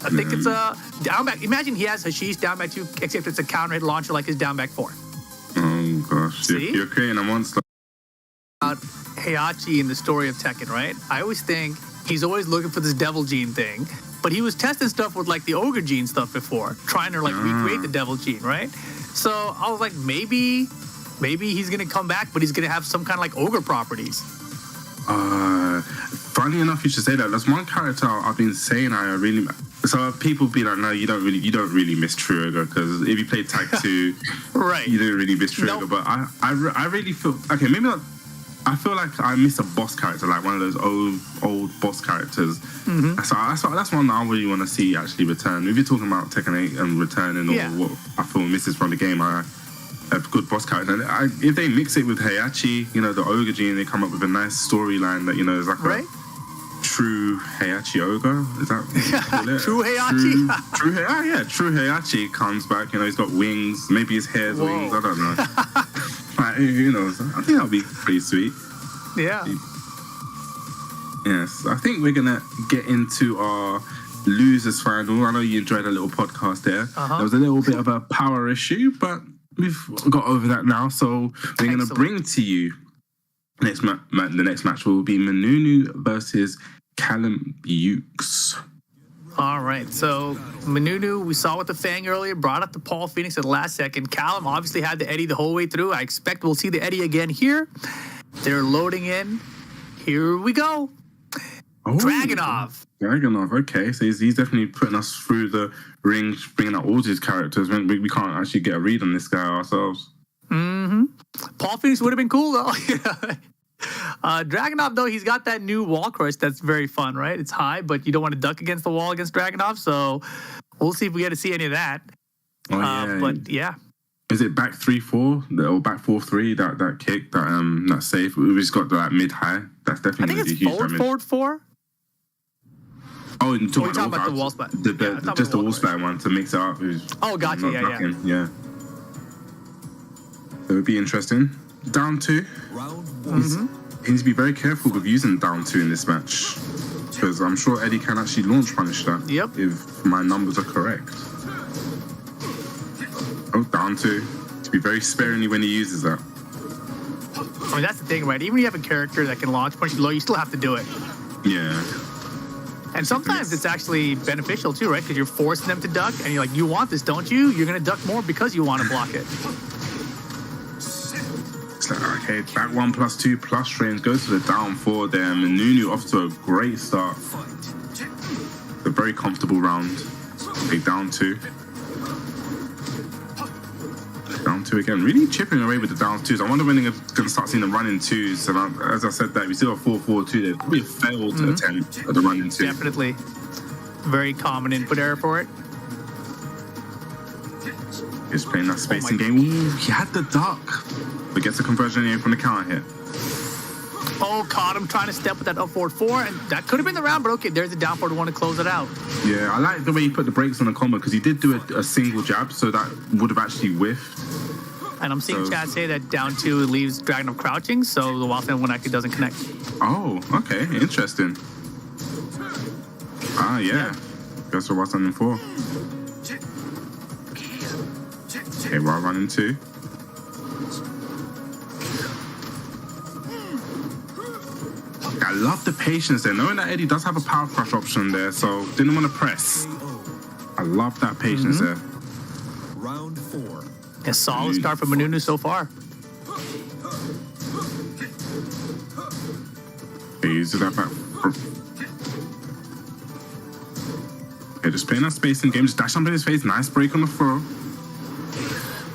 I think it's a down back. Imagine he has Hashish down back 2, except it's a counter hit launcher like his down back 4. Oh gosh, you're creating a monster. Heihachi in the story of Tekken, right? I always think he's always looking for this devil gene thing, but he was testing stuff with the ogre gene stuff before, trying to recreate the devil gene, right? So I was like, maybe he's gonna come back, but he's gonna have some kind of ogre properties. Funny enough, you should say that. That's one character I've been saying I really. So people be like, no, you don't really miss True Ogre, because if you played Tag 2, right, you didn't really miss True Ogre. But I really feel okay. Maybe not. I feel like I miss a boss character, like one of those old boss characters. Mm-hmm. So that's one that I really want to see actually return. If you're talking about Tekken 8 and returning, or what I feel misses from the game, a good boss character. If they mix it with Heihachi, the ogre gene, they come up with a nice storyline that is like a true Heihachi ogre. Is that what you call it? True Heihachi? True Heihachi comes back. He's got wings. Maybe his hair's wings. I don't know. I think that'll be pretty sweet. Yeah. Yes, I think we're gonna get into our losers final. I know you enjoyed a little podcast there. There was a little bit of a power issue, but we've got over that now. So we're gonna bring to you The next match will be Manunu versus Callum Hughes. All right, so Manunu, we saw with the Fang earlier, brought up the Paul Phoenix at the last second. Callum obviously had the Eddie the whole way through. I expect we'll see the Eddie again here. They're loading in. Here we go. Oh, Dragunov, okay. So he's definitely putting us through the ring, bringing out all his characters. We can't actually get a read on this guy ourselves. Mm-hmm. Paul Phoenix would have been cool, though. Dragunov, though, he's got that new wall crush that's very fun, right? It's high, but you don't want to duck against the wall against Dragunov, so we'll see if we get to see any of that. Oh, yeah. But, yeah. Is it back 3-4 or back 4-3? That kick, that save. We just got that mid high. That's definitely going to be huge damage. Forward 4. Oh, you're talking about the wall spot. Just the wall spot one to mix it up. Gotcha. Yeah. It would be interesting. Down 2. He needs to be very careful with using down 2 in this match, because I'm sure Eddie can actually launch punish that. Yep. If my numbers are correct. Oh, down 2. To be very sparingly when he uses that. I mean, that's the thing, right? Even if you have a character that can launch punch low, you still have to do it. Yeah. And sometimes it's actually beneficial too, right? Because you're forcing them to duck, and you're like, you want this, don't you? You're going to duck more because you want to block it. It's like, okay, back 1+2+ range goes to the down 4 there. Manunu off to a great start. A very comfortable round. Big down 2. Down 2 again. Really chipping away with the down 2s. I wonder when they're going to start seeing the running 2s. And as I said that, we still have 4-4-2 there. Probably a failed attempt at the running 2. Definitely. Very common input error for it. He's playing that spacing game. Ooh, he had the duck. But gets a conversion anyway from the counter hit. Oh, caught him trying to step with that up forward 4. And that could have been the round, but okay, there's the down forward 1 to close it out. Yeah, I like the way he put the brakes on the combo, because he did do a single jab, so that would have actually whiffed. And I'm seeing Chad say that down 2 leaves Dragunov crouching, so the wild stand 1 actually doesn't connect. Oh, okay, interesting. Yeah. Guess what wild stand 4. Okay, wild running 2. I love the patience there, knowing that Eddie does have a power crush option there, so didn't want to press. I love that patience there. Round 4. A solid start from Manunu so far. He uses that back. Okay, just playing that spacing game, just dash up in his face, nice break on the throw.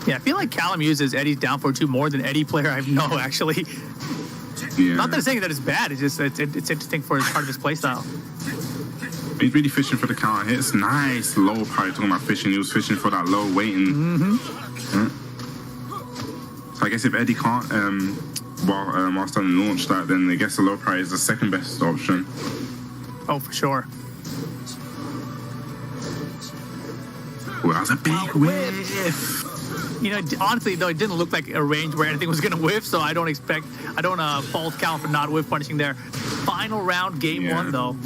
Yeah, I feel like Callum uses Eddie's down forward 2 more than any player I know, actually. Yeah. Not that I'm saying that it's bad. It's just it's interesting for part of his play style. He's really fishing for the counter hits. Nice low power. Talking about fishing, he was fishing for that low, waiting. So I guess if Eddie can't while starting to launch that, then I guess the low power is the second best option. Oh, for sure. Well, that was a big whiff. You know, honestly, though, it didn't look like a range where anything was going to whiff, so I don't fault Callum for not whiff punishing there. Final round, game 1, though.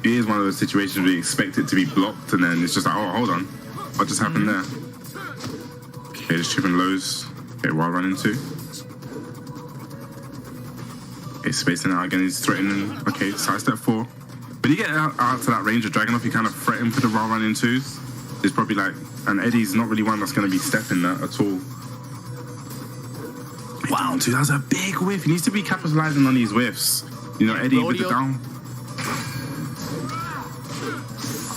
It is one of those situations where you expect it to be blocked, and then it's just like, oh, hold on. What just happened there? Okay, just chipping lows. Okay, wild running 2. Okay, spacing out again, he's threatening. Okay, sidestep 4. When you get out to that range of Dragunov, you kind of threaten for the wild running 2s. It's probably like, and Eddie's not really one that's going to be stepping that at all. Wow, dude, that was a big whiff. He needs to be capitalizing on these whiffs. You know, Eddie with the down.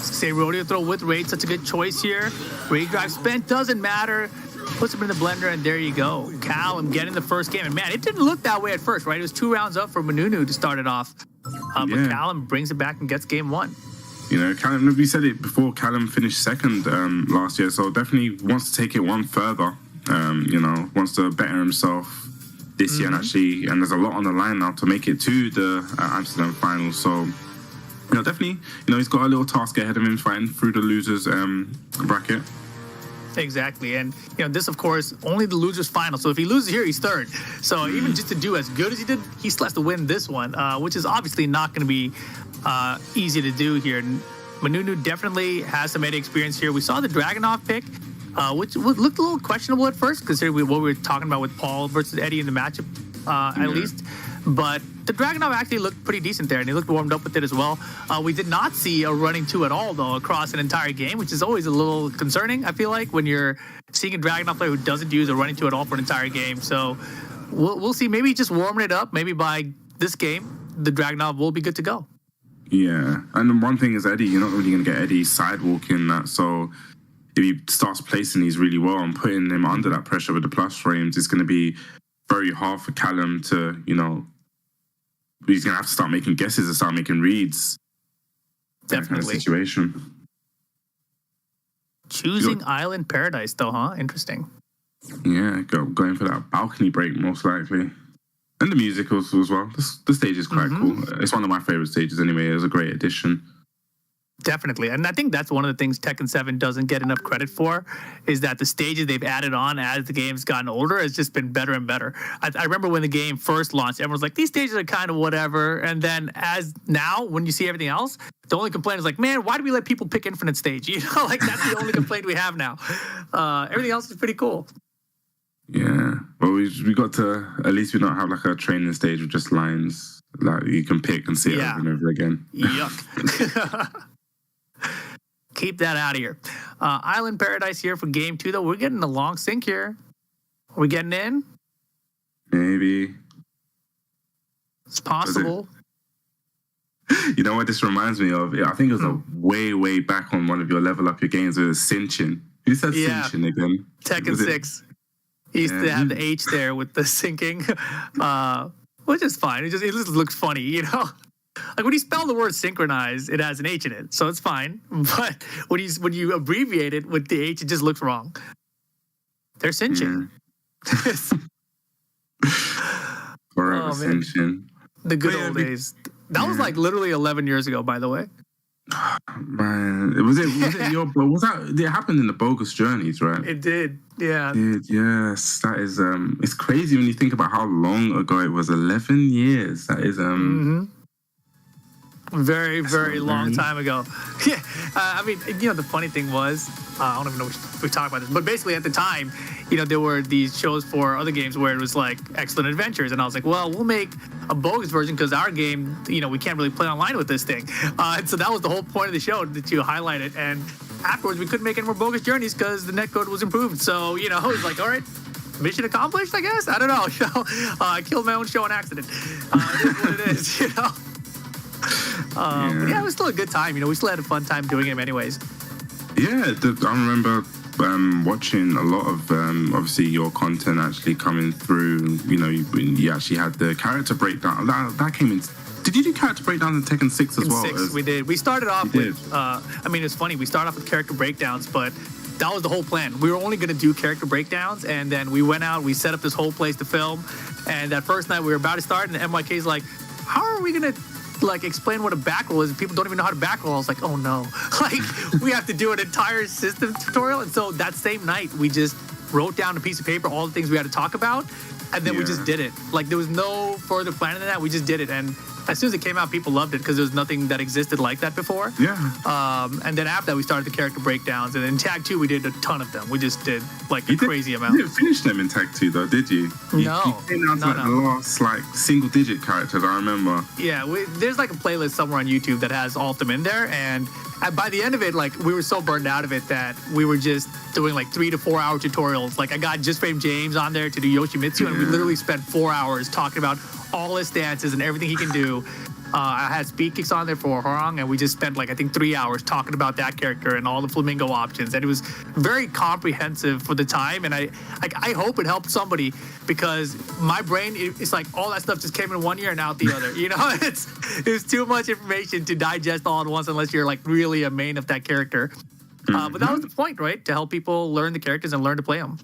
Say rodeo throw with rage, such a good choice here. Rage drive spent, doesn't matter. Puts him in the blender, and there you go. Callum getting the first game. And man, it didn't look that way at first, right? It was 2 rounds up for Manunu to start it off. But Callum brings it back and gets game 1. You know, Callum, we said it before, Callum finished second last year, so definitely wants to take it one further. You know, wants to better himself this year, and there's a lot on the line now to make it to the Amsterdam final. So, you know, definitely, you know, he's got a little task ahead of him fighting through the losers bracket. Exactly, and you know, this of course only the losers final. So if he loses here, he's third. So even just to do as good as he did, he still has to win this one, which is obviously not going to be easy to do here. Manunu definitely has some Eddie experience here. We saw the Dragunov pick, which looked a little questionable at first, considering what we were talking about with Paul versus Eddie in the matchup at least. But the Dragunov actually looked pretty decent there, and he looked warmed up with it as well. We did not see a running two at all, though, across an entire game, which is always a little concerning, I feel like, when you're seeing a Dragunov player who doesn't use a running two at all for an entire game. So we'll see. Maybe just warming it up. Maybe by this game, the Dragunov will be good to go. Yeah, and then one thing is Eddie, you're not really going to get Eddie sidewalking that, so if he starts placing these really well and putting him under that pressure with the plus frames, it's going to be very hard for Callum to, he's going to have to start making guesses and start making reads. Definitely. That kind of situation. Choosing Island Paradise, though, huh? Interesting. Yeah, going for that balcony break, most likely. And the music also as well. The stage is quite cool. It's one of my favorite stages anyway. It was a great addition. Definitely. And I think that's one of the things Tekken 7 doesn't get enough credit for, is that the stages they've added on as the game's gotten older has just been better and better. I remember when the game first launched, everyone was like, these stages are kind of whatever. And then as now, when you see everything else, the only complaint is like, man, why do we let people pick Infinite Stage? Like that's the only complaint we have now. Everything else is pretty cool. Yeah, but we got to, at least we don't have like a training stage with just lines like you can pick and see it over and over again. Yuck. Keep that out of here. Island Paradise here for game 2, though. We're getting a long sync here. Are we getting in? Maybe. It's possible. You know what this reminds me of? I think it was way back on one of your level up your games with Cinchin. Who said Cinchin again? Tekken 6. He used to have the H there with the syncing, which is fine. It just looks funny, Like when you spell the word synchronize, it has an H in it, so it's fine. But when you abbreviate it with the H, it just looks wrong. They're cinching. Forever cinching. The good old days. That was like literally 11 years ago, by the way. Man, was it your? Was that? It happened in the Bogus Journeys, right? It did. Yeah. Yes, that is. It's crazy when you think about how long ago it was. 11 years. That is. Very, very long time ago. Yeah. I mean, the funny thing was, I don't even know if we talked about this, but basically at the time, there were these shows for other games where it was like Excellent Adventures, and I was like, well, we'll make a bogus version because our game, we can't really play online with this thing. And so that was the whole point of the show, that you highlight it. And afterwards, we couldn't make any more Bogus Journeys because the netcode was improved. So, it was like, all right, mission accomplished, I guess. I don't know. I killed my own show on accident. It is what it is, yeah, it was still a good time. We still had a fun time doing it anyways. Yeah, I remember watching a lot of obviously your content actually coming through. You actually had the character breakdown. That came in. Did you do character breakdowns in Tekken 6 as well? 6, we did. We started off with. It's funny. We started off with character breakdowns, but that was the whole plan. We were only going to do character breakdowns, and then we went out. We set up this whole place to film, and that first night we were about to start, and MYK's like, "How are we going to?" explain what a back roll is, and people don't even know how to back roll. I was like, oh no, we have to do an entire system tutorial. And so that same night, we just wrote down a piece of paper all the things we had to talk about, and then we just did it. There was no further planning than that. We just did it, and as soon as it came out, people loved it because there was nothing that existed like that before. Yeah. And then after that, we started the character breakdowns, and in Tag 2, we did a ton of them. We just did a crazy amount. You didn't finish them in Tag 2 though, did you? No. You came down to the last single-digit characters, I remember. Yeah, there's a playlist somewhere on YouTube that has all of them in there, and by the end of it, we were so burned out of it that we were just doing 3 to 4 hour tutorials. I got Just Frame James on there to do Yoshimitsu, and we literally spent 4 hours talking about all his stances and everything he can do. I had speed kicks on there for Horong, and we just spent I think 3 hours talking about that character and all the flamingo options, and it was very comprehensive for the time. And I hope it helped somebody, because my brain, it's all that stuff just came in one ear and out the other. It's too much information to digest all at once unless you're really a main of that character. But that was the point, right? To help people learn the characters and learn to play them.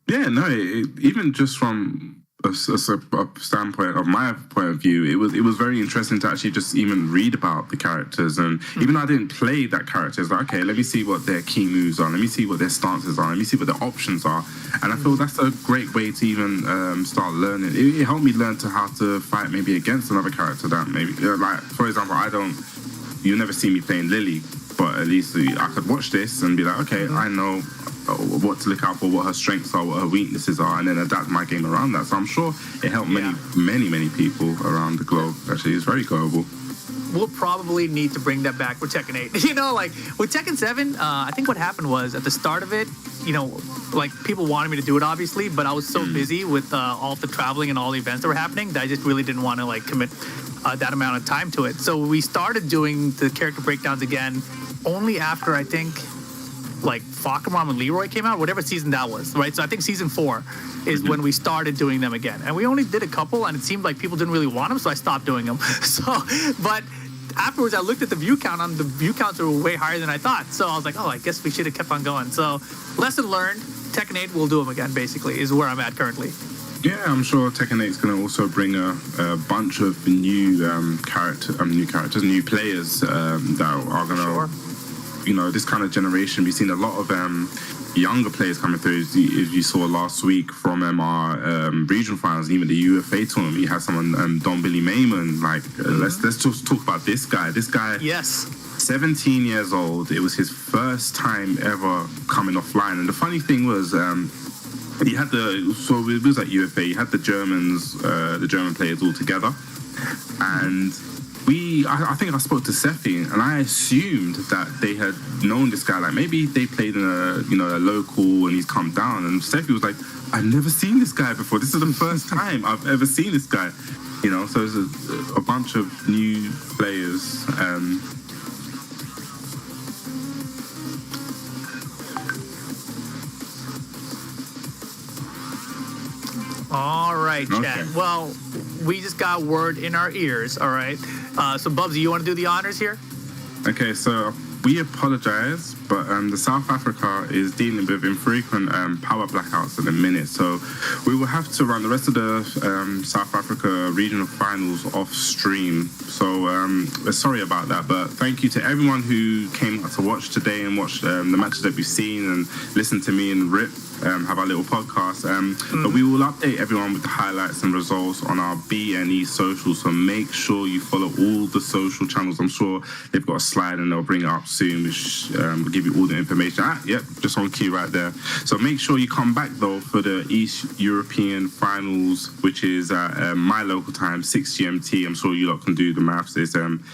Yeah, no, even just from a standpoint of my point of view, it was very interesting to actually just even read about the characters. And even though I didn't play that character, it's okay, let me see what their key moves are, let me see what their stances are, let me see what their options are. And I feel that's a great way to even start learning. It helped me learn how to fight maybe against another character that maybe, for example, you'll never see me playing Lily, but at least I could watch this and be like, okay, I know what to look out for, what her strengths are, what her weaknesses are, and then adapt my game around that. So I'm sure it helped many people around the globe. Actually, it's very global. We'll probably need to bring that back with Tekken 8. You know, like with Tekken 7, I think what happened was at the start of it, you know, like people wanted me to do it obviously, but I was so busy with all of the traveling and all the events that were happening that I just really didn't want to like commit that amount of time to it. So we started doing the character breakdowns again only after I think like Fakamam and Leroy came out, whatever season that was, right? So I think season 4 is when we started doing them again. And we only did a couple and it seemed like people didn't really want them, so I stopped doing them. But afterwards I looked at the view count, and the view counts were way higher than I thought. So I was like, oh, I guess we should have kept on going. So lesson learned, Tekken 8 will do them again, basically, is where I'm at currently. Yeah, I'm sure Tekken 8 is going to also bring a bunch of new new players that are going to, you know, this kind of generation. We've seen a lot of younger players coming through. As you saw last week from our regional finals, even the UFA tournament, you had someone, Don Billy Mayman. Like, let's just talk about this guy. This guy, yes, 17 years old. It was his first time ever coming offline. And the funny thing was, he had it was at UFA. You had the German players all together, and I think I spoke to Sefi, and I assumed that they had known this guy. Like maybe they played in a local, and he's come down. And Sefi was like, "I've never seen this guy before. This is the first time I've ever seen this guy." You know, so there's a bunch of new players. All right, Chad. Well, we just got word in our ears, all right? So, Bubsy, you want to do the honors here? Okay, so we apologize, but the South Africa is dealing with infrequent power blackouts at the minute. So we will have to run the rest of the South Africa regional finals off stream. So we're sorry about that, but thank you to everyone who came to watch today and watched the matches that we've seen and listened to me and Rip have our little podcast. But we will update everyone with the highlights and results on our BNE socials. So make sure you follow all the social channels. I'm sure they've got a slide and they'll bring it up soon, which will give you all the information. Yep, just on cue right there. So make sure you come back though for the East European finals, which is at my local time, 6 GMT. I'm sure you lot can do the maths. It's an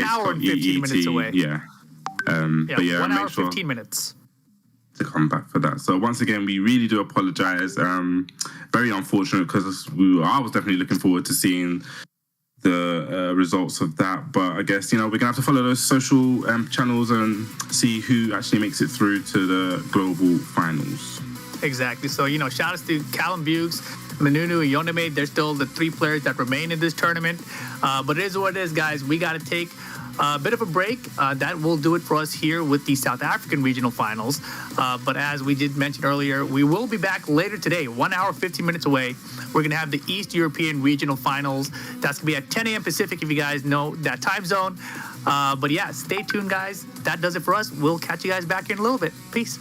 hour and 15 minutes away. Yeah. But yeah, 1 hour, 15 minutes. To come back for that. So once again, we really do apologize. Very unfortunate because I was definitely looking forward to seeing the results of that. But I guess, we're going to have to follow those social channels and see who actually makes it through to the global finals. Exactly. So, shout outs to Callum Buggs, Manunu, and Yoname. They're still the 3 players that remain in this tournament. But it is what it is, guys. We got to take a bit of a break. That will do it for us here with the South African regional finals. But as we did mention earlier, we will be back later today, 1 hour, 15 minutes away. We're going to have the East European regional finals. That's going to be at 10 a.m. Pacific, if you guys know that time zone. But yeah, stay tuned, guys. That does it for us. We'll catch you guys back here in a little bit. Peace.